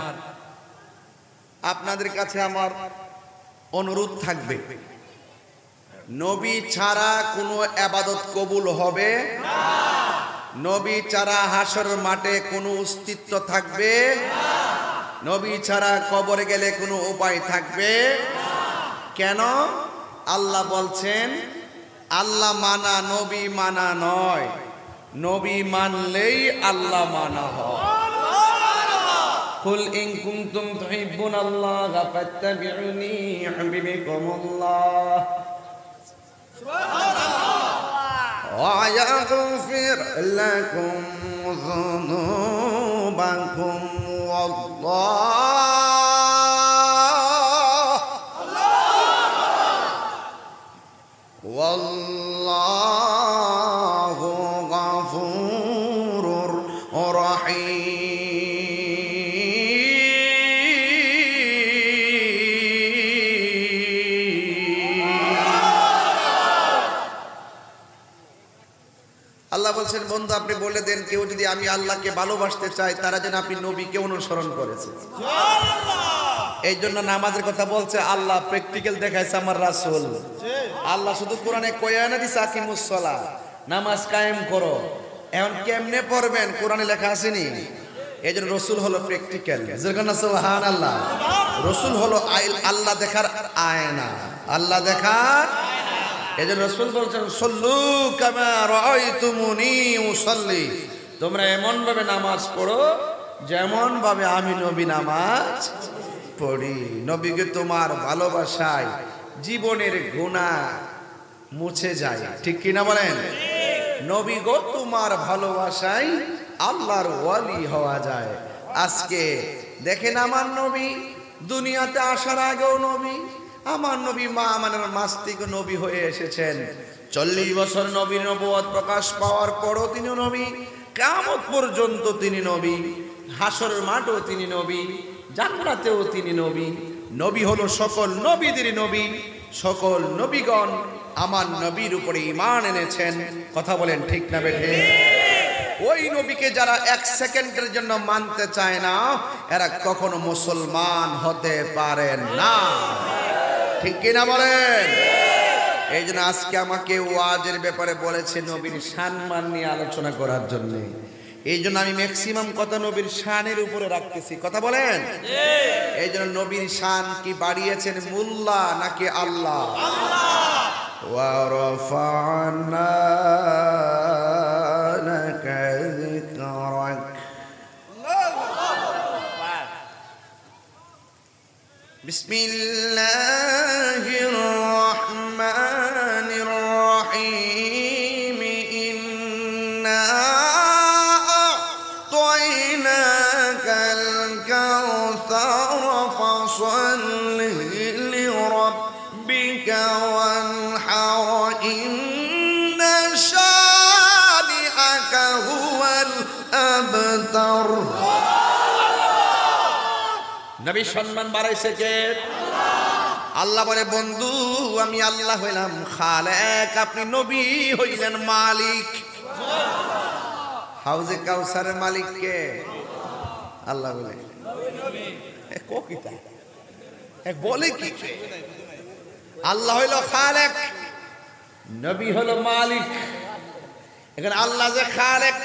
আপনাদের কাছে আমার অনুরোধ থাকবে, নবী ছাড়া কোনো ইবাদত কবুল হবে না। নবী ছাড়া হাসর মাঠে কোনো অস্তিত্ব থাকবে না। নবী ছাড়া কবরে গেলে কোনো উপায় থাকবে না। কেন? আল্লাহ বলছেন আল্লাহ মানা নবী মানা নয়, নবী মানলেই আল্লাহ মানা হয়। কুল ইন কুনতুম তুহিব্বুনাল্লাহ ফাত্তাবিউনি ইউহিব্বুকুমুল্লাহ সুবহানাল্লাহ ওয়া ইয়াগফির লাকুম যুনুবাকুম ওয়াল্লাহু গফুরুর রহিম। আল্লাহ বলছেন বন্ধু আপনি বলে দেন কেউ যদি আমি আল্লাহকে ভালোবাসতে চাই তারা যেন আপনি নবীকে অনুসরণ করেছে। এই জন্য নামাজের কথা বলছে আল্লাহ, প্র্যাকটিক্যাল দেখাইছে আমার রাসূল। আল্লাহ শুধু কোরআনে কয়া না দিছে আকিমুস সালাহ, নামাজ কায়েম করো। এখন কেমনে পড়বেন কোরআনে লেখা আসেনি? এই জন্য রসুল হলো প্র্যাকটিক্যাল। সুবহানাল্লাহ। রসুল হলো আল্লাহ দেখার আয়না, আল্লাহ দেখার। এই জন্য রসুল বলছেন সল্লু কামা রাআইতুমুনি উসাল্লি, তোমরা এমন ভাবে নামাজ পড়ো যেমন ভাবে আমি নবী নামাজ পড়ি। নবীকে তোমার ভালোবাসায় জীবনের গুনাহ মুছে যায়, ঠিক কিনা বলেন? নবী গো তোমার ভালোবাসায় আল্লাহর ওয়ালি হওয়া যায়। আজকে দেখেন আমার নবী দুনিয়াতে আসার আগেও নবী, আমার নবী মা আমানের মাস থেকে নবী হয়ে এসেছেন। 40 বছর নবী নবুয়ত প্রকাশ পাওয়ার পরও তিনি নবী, কিয়ামত পর্যন্ত তিনি নবী, হাসরের মাঠেও তিনি নবী, জান্নাতেও তিনি নবী। নবী হলো সকল নবীদের নবী। সকল নবীগণ আমার নবীর উপরে ঈমান এনেছেন। কথা বলেন ঠিক না বেঠে? ওই নবীকে যারা 1 সেকেন্ডের জন্য মানতে চায় না এরা কখনো মুসলমান হতে পারেন না, ঠিক কিনা বলেন? এই জন্য আজকে আমাকে ওয়াজের ব্যাপারে বলেছে নবীর সম্মান নিয়ে আলোচনা করার জন্য। এই জন্য আমি ম্যাক্সিমাম কথা নবীর শানের উপরে রাখতেছি। কথা বলেন। এই জন্য নবীর শান কি বাড়িয়েছেন মোল্লা নাকি আল্লাহ? ওয়া রাফা'না লাকা যিকরাক। বিসমিল্লাহির রহমানির রহিম। ইন্না আ'তাইনাকাল কাউসার ফাসাল্লি লিরাব্বিকা ওয়ানহার। ইন্না শানি'আকা হুয়াল আবতার। নবী সম্মান বাড়াইছে কে? আল্লাহ বলে বন্ধু আমি আল্লাহ হইলাম খালেক, আপনি নবী হইলেন মালিক। হাউজে কাউসারের মালিক কে? আল্লাহ বলে। বলে কি আল্লাহ হইল খালেক, নবী হলো মালিক। এখানে আল্লাহ যে খালেক,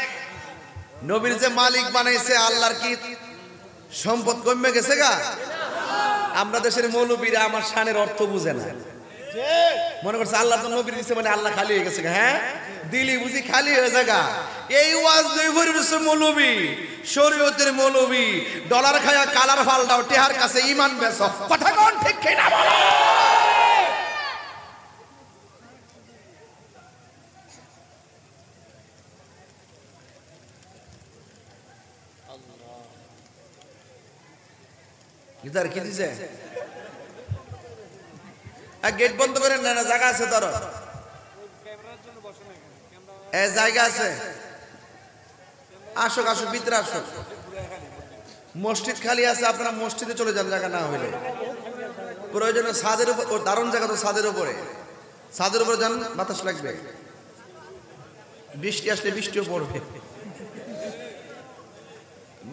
নবীর যে মালিক বানাইছে, আল্লাহর কি সম্পদ কমে গেছে গা? আমরা দেশের মৌলবীরা আমার শানের অর্থ বুঝে না, মনে করছে আল্লাহ তো নবীর দিচ্ছে মানে আল্লাহ খালি হয়ে গেছে। হ্যাঁ, দিলি বুঝি খালি হয়ে যায়। এই ওয়াজ দুই ভরি মৌলবী, শরীয়তের মৌলবী, ডলার খায়া কালার ফালটাও টেহার কাছে ঈমান বেচো। কথা কোন ঠিক কিনা বলো? গিটার কি দিছে? গেট বন্ধ করেন না, জায়গা আছে তোর? জায়গা আছে, আসুক আসুক ভিতরে আসুক। মসজিদ খালি আছে, আপনারা মসজিদে চলে যান জায়গা না হইলে। প্রয়োজনে ছাদের উপর, দারুণ জায়গা তো ছাদের উপরে, ছাদের উপরে যান, বাতাস লাগবে। বৃষ্টি আসলে বৃষ্টিও পড়বে।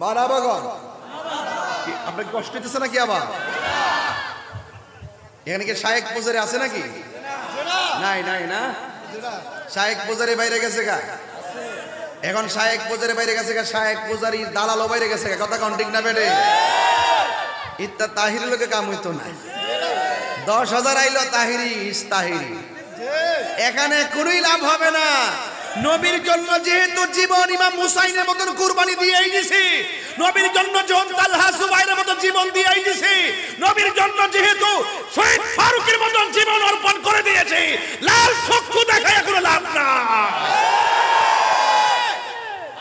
বারাবাগন আপনার কষ্ট হইতেছে নাকি? আবার এখানে কি শায়েক পূজারি আছে নাকি? নাই নাই না, শায়েক পূজারি বাইরে গেছে গা। এখন শায়েক পূজারি বাইরে গেছে গা, শায়েক পূজারি দালালও বাইরে গেছে গা। কথা কোন ঠিক না বেটে? ইত্তা তাহিরি লোকে কাম হইতো না। 10,000 আইলো তাহিরি ইস্তাহিরি, এখানে কোনোই লাভ হবে না। নবীর জন্য যেহেতু জীবন ইমাম হুসাইনের মতন কুরবানি দিয়েই দিছি, নবীর জন্য যখন তালহা সুবাইরের মতন জীবন দিয়েই দিছি, নবীর জন্য যেহেতু শহীদ ফারুকের মতন জীবন অর্পণ করে দিয়েছি, লাল চক্ষু দেখায় কোনো লাভ না।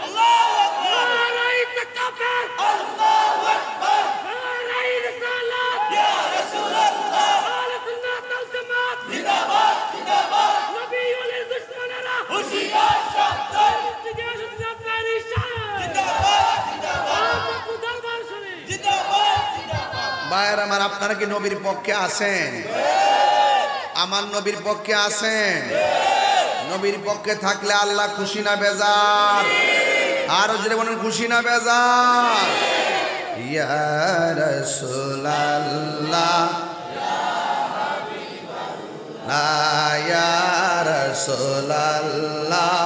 আল্লাহু আকবার, আলাইহি তাকবীর, আল্লাহু আকবার, আলাইহি রিসালাত, ইয়া রাসূলুল্লাহ, আলাইকুল্লাহ তালজামাত, জিন্দাবাদ জিন্দাবাদ, নবীউল দুশমনেরা হুশিয়ার সাবধান, জিজ্ঞাসা আপনার ইশারা, জিন্দাবাদ জিন্দাবাদ, দরবার শুনে জিন্দাবাদ জিন্দাবাদ। ভাইরা আমার, আপনারা কি নবীর পক্ষে আছেন? আমার নবীর পক্ষে আছেন? নবীর পক্ষে থাকলে আল্লাহ খুশি না বেজার? আর জোরে বলেন খুশি না বেজার? ইয়া রাসূলুল্লাহ ইয়া রাসূলুল্লাহ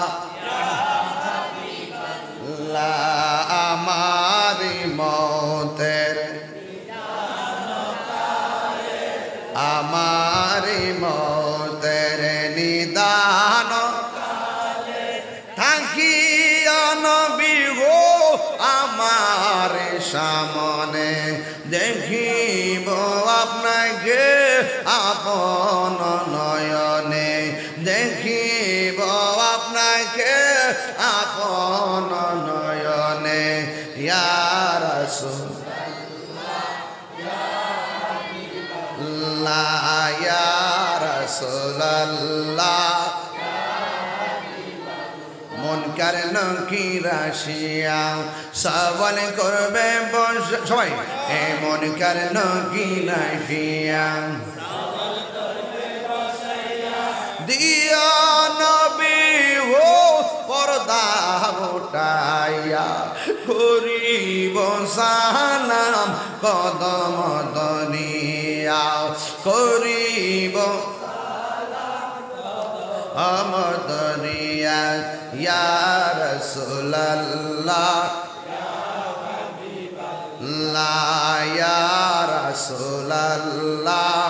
আমারি মতের আমারি মতের নিদান থাকিয়া নবী গো আমার সামনে দেখিব আপনাকে আপন নয়নে দেখিব আপনাকে আপন নয়নে ইয়া রাসূলুল্লাহ ইয়া রাসূলুল্লাহ মুনকার নকির আসিয়া সওয়াল করবে সবাই এ মুনকার নকির আসিয়া দিয়া নবী হো পর্দা উঠাইয়া করিব সালাম কদম দনিয়া করিব আমদনিয়া ইয়া রাসূলুল্লাহ ইয়া রাসূলুল্লাহ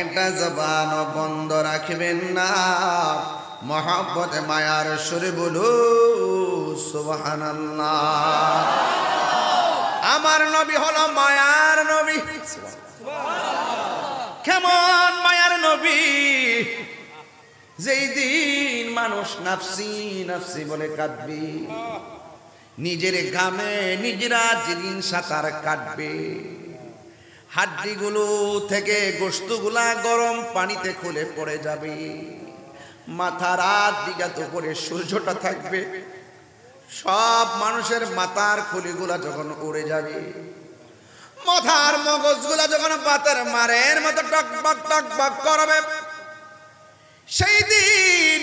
একটা জবান বন্ধ রাখবেন না মহব্বতে মায়ার সুরে বলু সুবহানাল্লাহ। আমার নবী হলো মায়ার নবী। কেমন মায়ার নবী? যেই দিন মানুষ নাফসি নাফসি বলে কাঁদবে, নিজের ঘামে নিজেরা যেদিন সাঁতার কাটবে, হাড্ডিগুলো থেকে গোশতগুলা গরম পানিতে খুলে পড়ে যাবে, মাথা রাত দিঘাত উপরে সূর্যটা থাকবে, সব মানুষের মাথার খুলিগুলা যখন উড়ে যাবে, মাথার মগজগুলা যখন বাতের মারের মতো টকবক টকবক করবে, সেই দিন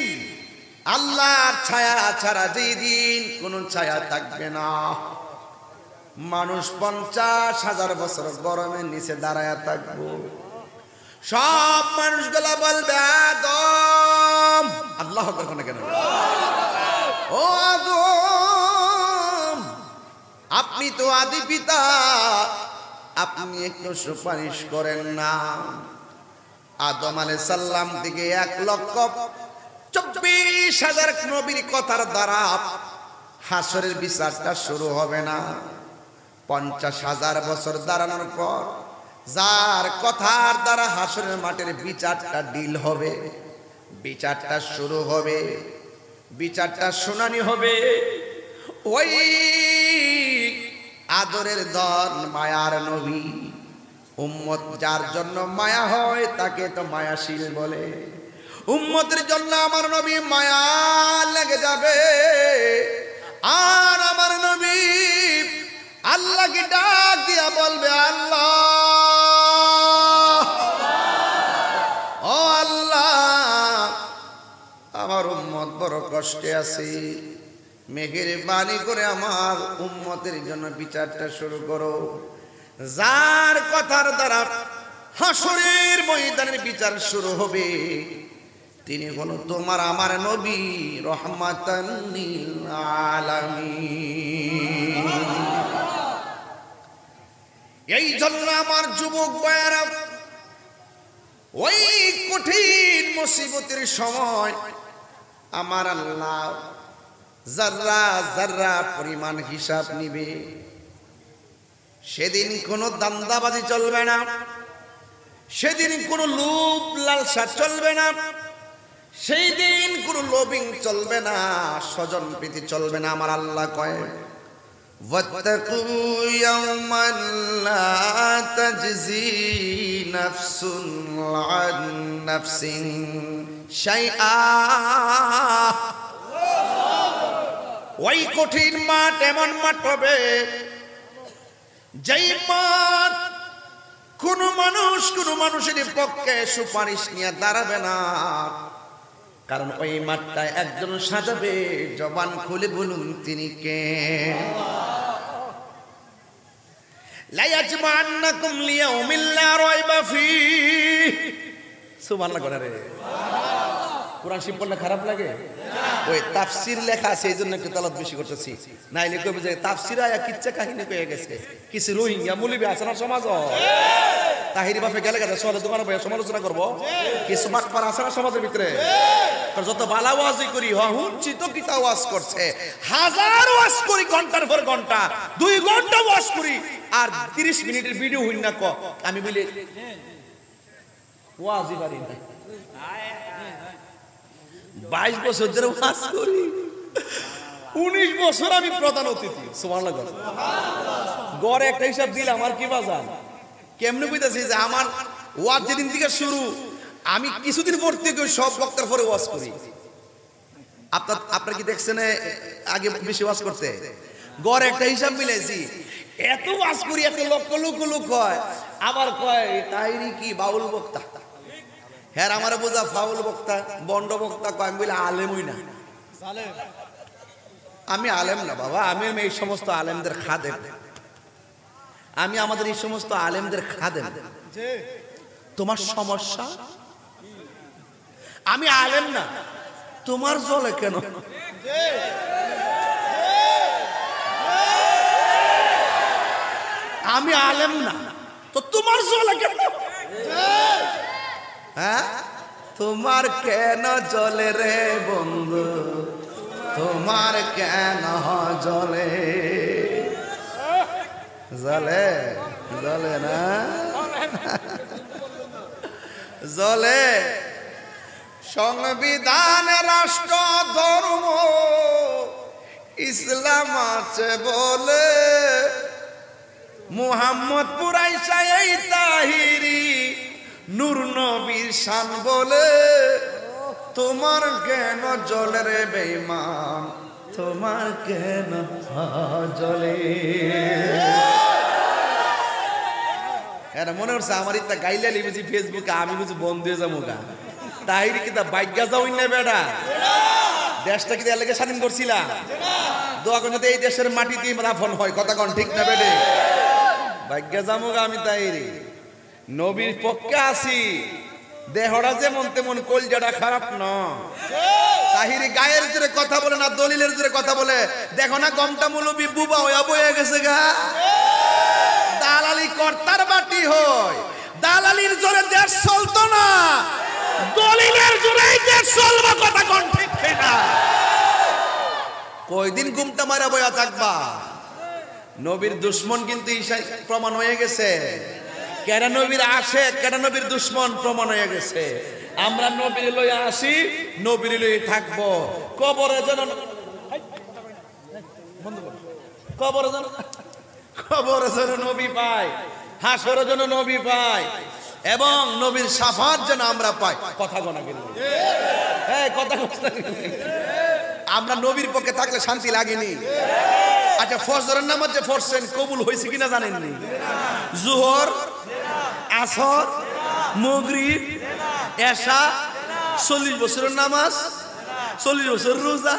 আল্লাহর ছায়া ছাড়া যেই দিন কোন ছায়া থাকবে না, মানুষ 50,000 বছর গরমের নিচে দাঁড়ায়া থাকবো, সব মানুষগুলা বলবে আদম, আল্লাহ কখনো কেন ও আদম আপনি তো আদি পিতা, আপনি একটু সুপারিশ করেন না। আদম আলাইহিস সালাম থেকে 1,24,000 নবীর কথার দ্বারা হাসরের বিচারটা শুরু হবে না। 50,000 বছর দাঁড়ানোর পর যার কথার দ্বারা হাসরের মাঠের বিচারটা ডিল হবে, বিচারটা শুরু হবে, বিচারটা শুনানি হবে, ওই আদরের দন মায়ার নবী উম্মত যার জন্য মায়া হয় তাকে তো মায়াশীল বলে। উম্মতের জন্য আমার নবী মায়া লেগে যাবে, আর আমার নবী আল্লাহকে ডাক দিয়া বলবে আল্লাহ, ও আল্লাহ আমার উম্মত বড় কষ্টে আছে, মেহেরবানি করে আমার উম্মতের জন্য বিচারটা শুরু করো। যার কথার দ্বারা হাসরের ময়দানের বিচার শুরু হবে তিনি হলো তোমার আমার নবী রহমাতান লিল আলামিন। এই জন্য আমার যুবক ভাইয়েরা ওই কঠিন মুসিবতের সময় আমার আল্লাহ যাররা যাররা পরিমাণ হিসাব নিবে। সেদিন কোনো দান্দাবাজি চলবে না, সেদিন কোনো লোভ লালসা চলবে না, সেই দিন কোনো লোভিং চলবে না, স্বজন প্রীতি চলবে না। আমার আল্লাহ কয় ওয়াত্তাকু ইয়াওমান লা তাজজি নাফসুন আন নাফসিন শাইআ। ওই কঠিন মাঠ এমন মাঠ হবে যেই মাঠ কোন মানুষের পক্ষে সুপারিশ নিয়ে দাঁড়াবে না, কারণ ওই মাঠটায় একজন সাজাবে। জবান খুলে বলুন তিনি কে? লা ইয়াজমান্নাকুম লিয়াউমিল লা রাইবা ফীহ। সুবহানাল্লাহ করে রে। কোরআন শিব পড়লে খারাপ লাগে? ওই তাফসীর লেখা আছে এইজন্য একটু তেলাওয়াত বেশি করতেছি, নাইলে কবে যে তাফসীর আয়া কিচ্ছা কাহিনী কয়ে গেছে। কিছু রোহিঙ্গা মৌলবি আছে না সমাজ, তাহিরি বাপে গেলে গেছে সহলে দোকানে বসে সমালোচনা করবো। কিছু বাটপার আছে না সমাজের ভিতরে, যত বালা ওয়াজই করি হুঁচি তো কিতা ওয়াজ করছে, হাজার ওয়াজ করি ঘন্টার পর ঘন্টা, 2 ঘন্টা ওয়াজ করি আর 30 মিনিটের ভিডিও হইন না। আমি বলি ওয়াজই পারি না। 22 বছর ধরে ওয়াজ করি, 19 বছর আমি প্রধান অতিথি। সুবহানাল্লাহ। গড়ে একটা হিসাব দিলে আমার কি বাজার কেমনে বুঝতেছি যে আমার ওয়াজ যেদিন থেকে শুরু, আমি কিছুদিন পর থেকে সব বক্তার পরে ওয়াজ করি। আপনার কি দেখছেন আগে বেশি ওয়াজ করতে? গড়ে একটা হিসাব মিলাইছি, এত ওয়াজ করি, এত লক্ষ লক্ষ লোক হয়, আবার কয় তাইরি কি বাউল বক্তা। হ্যাঁ আমার বোঝা ফাউল বক্তা, বন্ড বক্তা কয়। আমি বলি আলেমই না, আমি আলেম না বাবা, আমি এই সমস্ত আলেমদের খাদেম, আমি আমাদের এই সমস্ত আলেমদের খাদেম। তোমার সমস্যা? আমি আলেম না, তোমার জ্বলে কেন? আমি আলেম না তো তোমার জ্বলে কেন? হ্যাঁ, তোমার কেন জ্বলে রে বন্ধু, তোমার কেন জ্বলে? জ্বলে জ্বলে না, জ্বলে। সংবিধান, রাষ্ট্র, ধর্ম, ইসলাম আছে বলে, মুহাম্মদ পুরাইসা এই তাহিরি, নূর নবীর শান বলে, তোমার কেন জ্বলে রে বেঈমান, তোমার কেন জ্বলে? এরা মনে হচ্ছে আমার ইত্যা গাইলে লিখেছি ফেসবুকে, আমি বুঝি বন্ধ হয়ে যাবো গা। তাহিরি কিতা বাইজ্ঞা যাও না বেটা, দেশটা কি এলাকা স্বাধীন করছিলাম? দোয়া করে এই দেশের মাটিতে রাফন হয়, কথা কন ঠিক না বেটে? বাইজ্ঞা যাবো গা আমি তাহিরি। নবীর পক্ষে আসি, দেহটা যেমন তেমন, কলজাটা খারাপ না। তাহিরি গায়ের জোরে কথা বলে না, দলিলের জোরে কথা বলে। দেখো না গমটা মৌলবি বুবা হইয়া বয়ে গেছে গা। দালালি কর্তার বাটি হয়, দালালির জোরে দেশ চলতো না, দলিলের জোরেই দেশ চলবে, কথা কোন ঠিক না? কয়দিন ঘুমটা মারা বয়া থাকবা? নবীর দুশ্মন কিন্তু প্রমাণ হয়ে গেছে। কেন নবীর আসে, কেন নবীর দুশ্মন প্রমাণ হয়ে গেছে। আমরা নবীর লইয়া আসি, নবীর লইয়া থাকবো। কবরে যেন কবরে যেন নবী পায়, হাসরে যেন নবী পায়, এবং নবীর শাফাত যেন আমরা পাই। কথা গোনা গেল, হ্যাঁ কথা আমরা নবীর পক্ষে থাকলে শান্তি লাগেনি। আচ্ছা ফজরের নামাজ যে পড়ছেন কবুল হয়েছে কিনা জানেননি? জোহর, আসর, মাগরিব, এশা, 40 বছরের নামাজ, 40 বছর রোজা,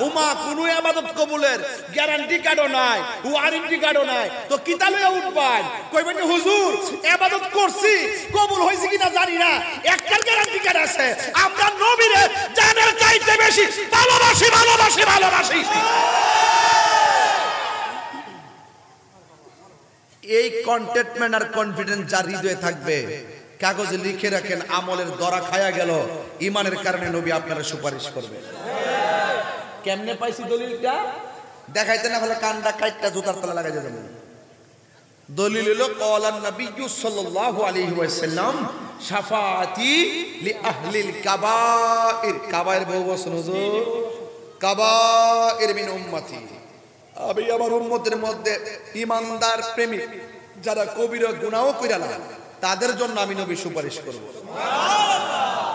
উমা কোন ইবাদত কবুলের গ্যারান্টি কার্ডও নাই, ওয়ারেন্টি কার্ডও নাই। তো কিতা লইয়া উঠবান? কইবেন হুজুর ইবাদত করছি, কবুল হইছে কিনা জানি না, একটা গ্যারান্টি কার্ড আছে, আমরা নবীরে জানের চাইতে বেশি ভালোবাসি ভালোবাসি ভালোবাসি। এই কন্টেন্টমেন্ট আর কনফিডেন্স যার হৃদয়ে থাকবে, কাগজে লিখে রাখেন, আমলের দরা খায়া গেল, ইমানের কারণে নবী আপনারা সুপারিশ করবে। কেমনে পাইছি দলিলটা? দেখাইতে না হলে কানটা কাইটটা জুতার তলা লাগাই যাবে। দলিল হলো ক্বালান নবিয়্যু সাল্লাল্লাহু আলাইহি ওয়াসাল্লাম শাফাআতি লি আহলিল কাবাইর। কাবাইর বহু বচন হুজুর, কাবাইর মিন উম্মতি। আমি আমার উম্মতের মধ্যে ইমানদার প্রেমিক যারা কবিরা গুনাহ কইরা না, তাদের জন্য আমি নবী সুপারিশ করব।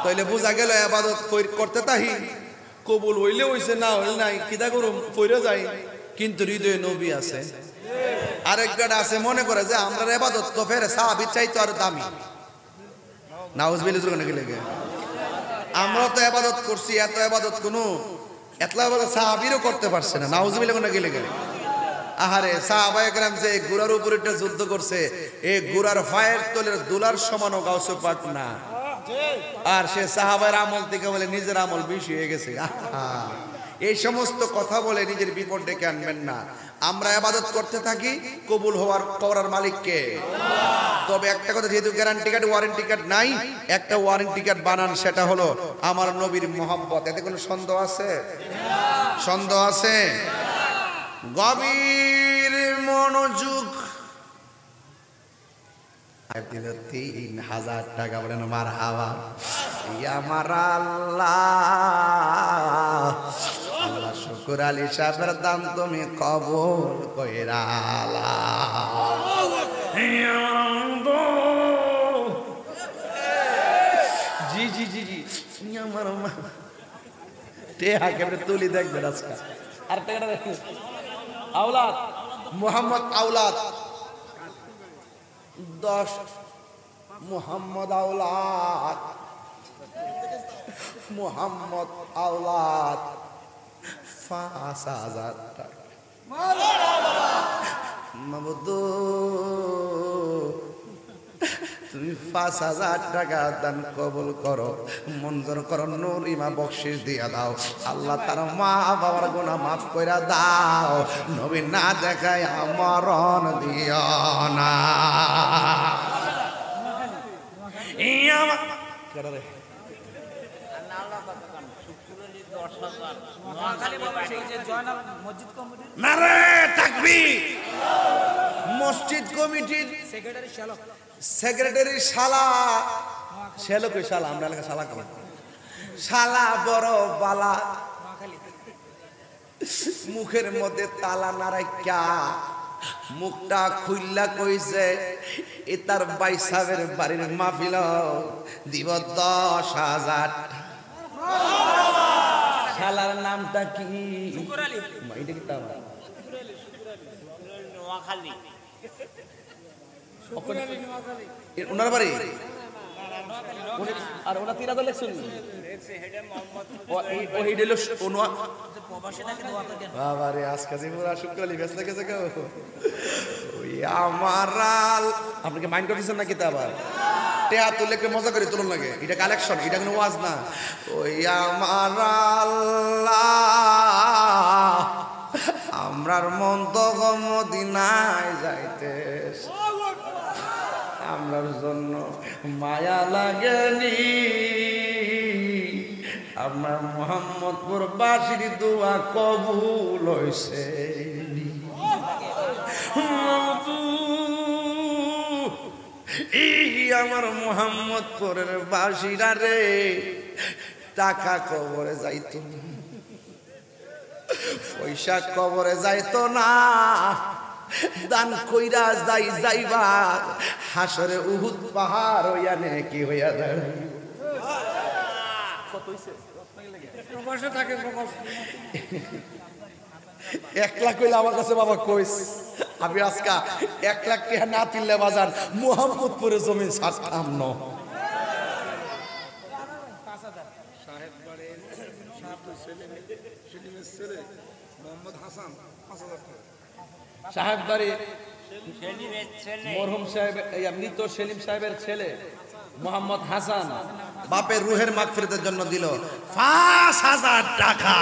তাইলে বোঝা গেল ইবাদত করতে তাহি, কবুল হইলে হইছে, না হইলে নাই, কিতা করুম পইরা যাই, কিন্তু হৃদয়ে নবী আছে। আরেকটা আছে মনে করে যে আমরা ইবাদত তো ফের সাহাবী চাইতো আর দামি। নাউজুবিল্লাহ নাকি লাগে আমরা তো ইবাদত করছি, এত ইবাদত কোনো এতলা ইবাদত সাহাবীরও করতে পারছে না। নাউজুবিল্লাহ নাকি লাগে আহারে সাহাবায়ে কেরাম যে ঘোড়ার উপর একটা যুদ্ধ করছে, এই ঘোড়ার ফায়ের তলের দুলার সমানও গাউসে পাক না। আর সে সাহাবার আমল থেকে বলে নিজের আমল বেশি হয়ে গেছে। এই সমস্ত কথা বলে নিজের বিপদ ডেকে আনবেন না। আমরা ইবাদত করতে থাকি, কবুল করার মালিক কে? তবে একটা কথা, যেহেতু গ্যারান্টি কার্ড ওয়ারেন্টি কার্ড নাই, একটা ওয়ারেন্টি কার্ড বানান, সেটা হলো আমার নবীর মহব্বত। এতে কোনো সন্দেহ আছে? সন্দেহ আছে? গভীর মনোযোগ। ৩,০০০ টাকা বলেন মারহাবা। আমার আল্লাহ, আল্লাহ শুকুর আলী সাহেবের দান তুমি কবুল কইরা। জি জি জি জি আমার তুলি দেখবেন আজকে। আর টাকাটা দেখুন, আওলাদ মোহাম্মদ আওলাদ 10 মোহাম্মদ আওলাদ, মোহাম্মদ আওলাদ ৫,০০০ টাকা। তুমি ৫,০০০ টাকা দান কবুল করো, মঞ্জুর করো, নূর ইমা বকশিশ দিয়া দাও। আল্লাহ তার মা বাবার গুনাহ মাফ কইরা দাও। নবী না দেখায় মরণ দিও না। নারে তাকবীর। মসজিদ কমিটির সেক্রেটারি শালা, শ্যালক শালা, আমরা এলাকা শালা করি, শালা বড় বালা, মুখের মধ্যে তালা নারাইকা মুখটা খুইল্লা কইছে এ তার ভাই সাহেবের বাড়ির মাহফিল দিব ১০,০০০। শালার নামটা কি? এটা কি তার নোয়াখালী, ওনার বাড়ি? আর ওনা তিরা তো লেখছেন বাবারে, আজকে যে পুরা শুক্রালি ব্যস্ত গেছে কেউ। ওই আমার আপনাকে মাইন্ড করতেছেন নাকি? তা আবার টেয়া তুলে মজা করে তুলুন লাগে, এটা কালেকশন, এটা কোনো ওয়াজ না। ওই আমার আল্লাহ, আমরার মন তো মদিনায় যাইতে, আমরার জন্য মায়া লাগেনি, আপনার মোহাম্মদপুর বাসির দোয়া কবুল হইছে। আমার মোহাম্মদপুরের বাসিরা রে, টাকা কবরে যাইতো, পয়সা কবরে যাইতো না, দান কইরা যাইবা হাসরে উহুদ পাহাড় হইয়া নে কি হইয়া দাঁড়াই। কত হইছে? প্রবাসে থাকে, প্রবাস 1 লাখ কইলে আমার কাছে বাবা কইস, আমি আজকা 1 লাখ টাকা না তুললে বাজার মোহাম্মদপুরে জমি ছাড়তাম না। সাহেব বাড়ি মরহুম সাহেব, মৃত সেলিম সাহেবের ছেলে মোহাম্মদ হাসান বাপের রুহের মাগফিরাতের জন্য দিল ৫,০০০ টাকা।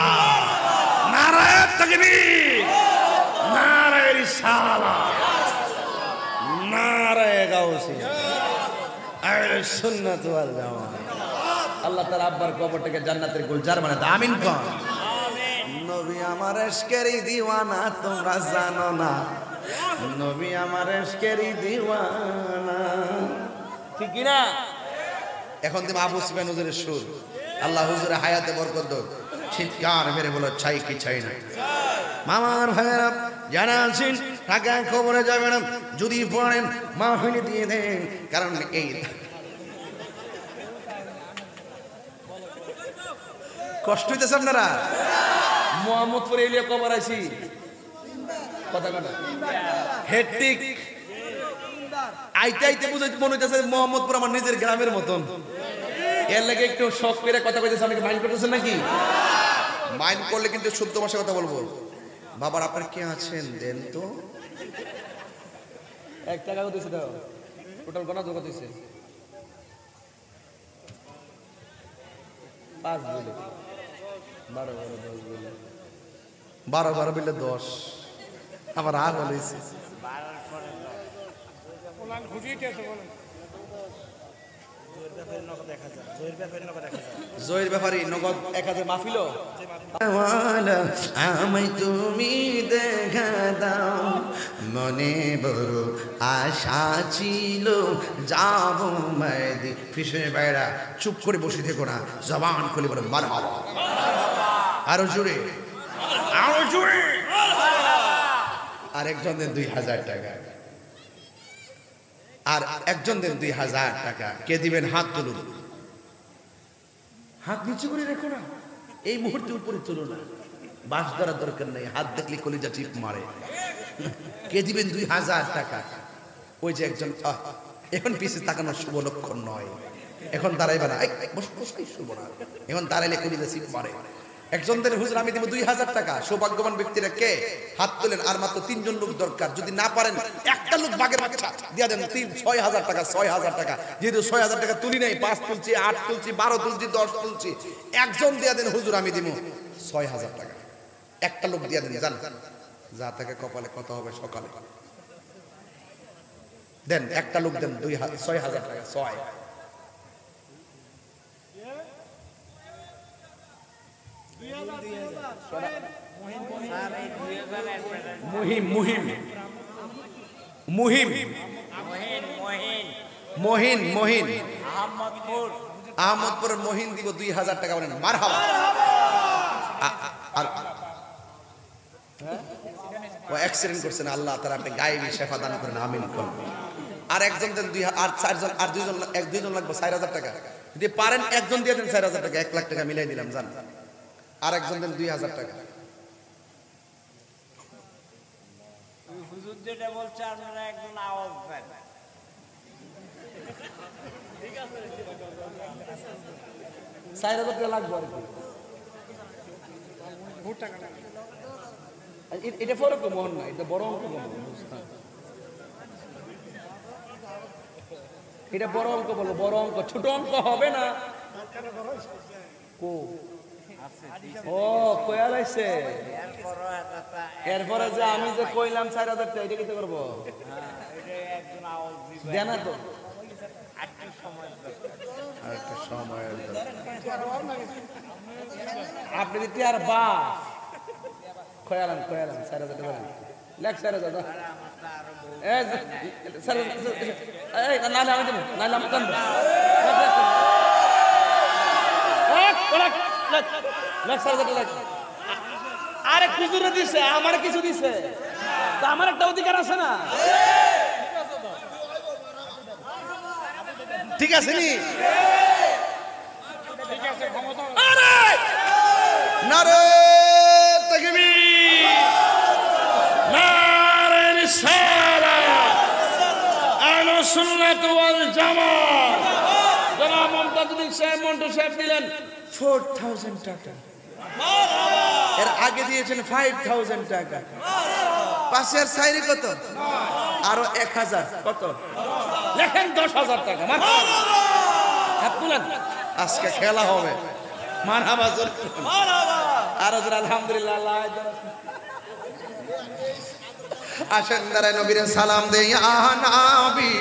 নারায়ে তাকবীর, নারায়ে রিসালাত, নারায়ে গাউসি, আহলে সুন্নাত ওয়াল জামাত। আল্লাহ তাআলা আব্বার কবরটাকে জান্নাতের গুলজার বানায় দাও, আমিন কোন। নবী আমার ইশকেরই দিওয়ানা, তোমরা জানো না, নবী আমার ইশকেরই দিওয়ানা, ঠিক কি না? এখন তুমি আবু সুফিয়ান হুজুরের সুর, আল্লাহ হুজুরের হায়াতে বরকত দাও, চিৎকার মেরে বলো চাই কি চাই না। মামার ভাইয়েরা যারা আছেন টাকা খবরে যাবে না, যদি পড়েন মাহফিলে দিয়ে দেন, কারণ এই কষ্ট হইতেছে আপনারা। মোহাম্মদপুরে এলিয়া কবর আছি কথা কথা হেট্টিক আইতে আইতে বুঝাইতে মনে হইতেছে মোহাম্মদপুর আমার নিজের গ্রামের মতন। এর লাগে একটু শখ করে কথা কইতেছে, আমি মাইন্ড করতেছেন নাকি? মাইন্ড করলে কিন্তু শুদ্ধ ভাষায় কথা বলবো। বাবার আপনার কে আছেন দেন তো। 1 টাকা দিয়েছে দাও, টোটাল গণা কত দিয়েছে? 5 বলে 12 10 বলে 12 বিলে 10 আবার আর বলেছে জয়ের ব্যাপারে নগদ 1000 মাহফিল। আমায় তুমি দেখা দাও, মনে বড় আশা ছিল যাব মায়েদি। ফিসের বাইরা চুপ করে বসে থেকো না, জবান খুলে বলো মারহাবা। আরো জোরে, আরো জোরে। আর একজন দেন 2000 টাকা, আর একজন দেন 2000 টাকা। কে দিবেন হাত তুলুন, হাত নিচু করে রেখো না, এই মুহূর্তে উপরে তুলো না, বাস ধরার দরকার নেই, হাত দেখলে কলিজা টিপ মারে। কে দিবেন 2000 টাকা? ওই যে একজন, এখন পিছে তাকানোর শুভ লক্ষণ নয়, এখন দাঁড়াইবে না, শুভ না, এখন দাঁড়াইলে কলিজা টিপ মারে। একজন দেন হুজুর আমি দেব 2000 টাকা। সৌভাগ্যবান ব্যক্তিরা কে? হাত তোলেন। আর মাত্র 3 জন লোক দরকার, যদি না পারেন একটা লোক বাগের বাচ্চা দিয়া দেন 6000 টাকা। 6000 টাকা, যেহেতু 6000 টাকা তুলি নাই, 5 তুলছি, 8 তুলছি, 12 তুলছি, 10 তুলছি, একজন দিয়া দেন হুজুর আমি দিব 6000 টাকা। একটা লোক দিয়া দেন, জান যা থেকে কপালে কত হবে সকালে দেন। একটা লোক দেন 6000 টাকা। 6 মুহিম মুহিম মুহিম মহিন মহিন আহমদপুর মহিন দিব 2000 টাকা। বলেন মারহাবা। আর ও অ্যাক্সিডেন্ট করছেন, আল্লাহ তাআলা আপনি গায়েবী শেফা দান করেন, আমিন করুন। আর একজন দেন 4জন, আর 2জন লাগবে 4000 টাকা। যদি পারেন একজন দিয়ে দেন 4000 টাকা, 1 লাখ টাকা মিলাই দিলাম জান। আর একজন দেন 2000 টাকা। হুজুর যেটা বলছে আপনারা একজন আওয়াজ দেন। ঠিক আছে, 4000 টাকা লাগবে আর কি। এটা ফরক মন না, এটা বড় অঙ্ক বলো। এটা বড় অঙ্ক বলো, বড় অঙ্ক, ছোট অঙ্ক হবে না। ও কয়াল আইছে, এরপরে যে আমি যে কইলাম 4000 টাকা, এটা কিতে করবো? দেনা তো আরেকটা সময়ের আপনি দিতে আর বাস খয়ালান 4000 টাকা লেখ 4000 টাকা। নাহলে আমি দেবো, নাহলে আমি জানবো। আরে খুচুরে দিছে, আমার কিছু দিছে, তা আমার একটা অধিকার আছে না? ঠিক আছে নি? নারে তাকবীর, নারে রিসালাত, আহলুস সুন্নাত ওয়াল জামাত। জনাব মুমতাজুদ্দিন সাহেব মন্টু সাহেব দিলেন 4000 টাকা, এর আগে দিয়েছেন 5000 টাকা। পাশের সাইরি কত? আরো 1000। কত লেখেন? 10000 টাকা। আজকে খেলা হবে। মারহাবা, আর আলহামদুলিল্লাহ। আসেন দাঁড়ায় নবীর সালাম দেই। নবী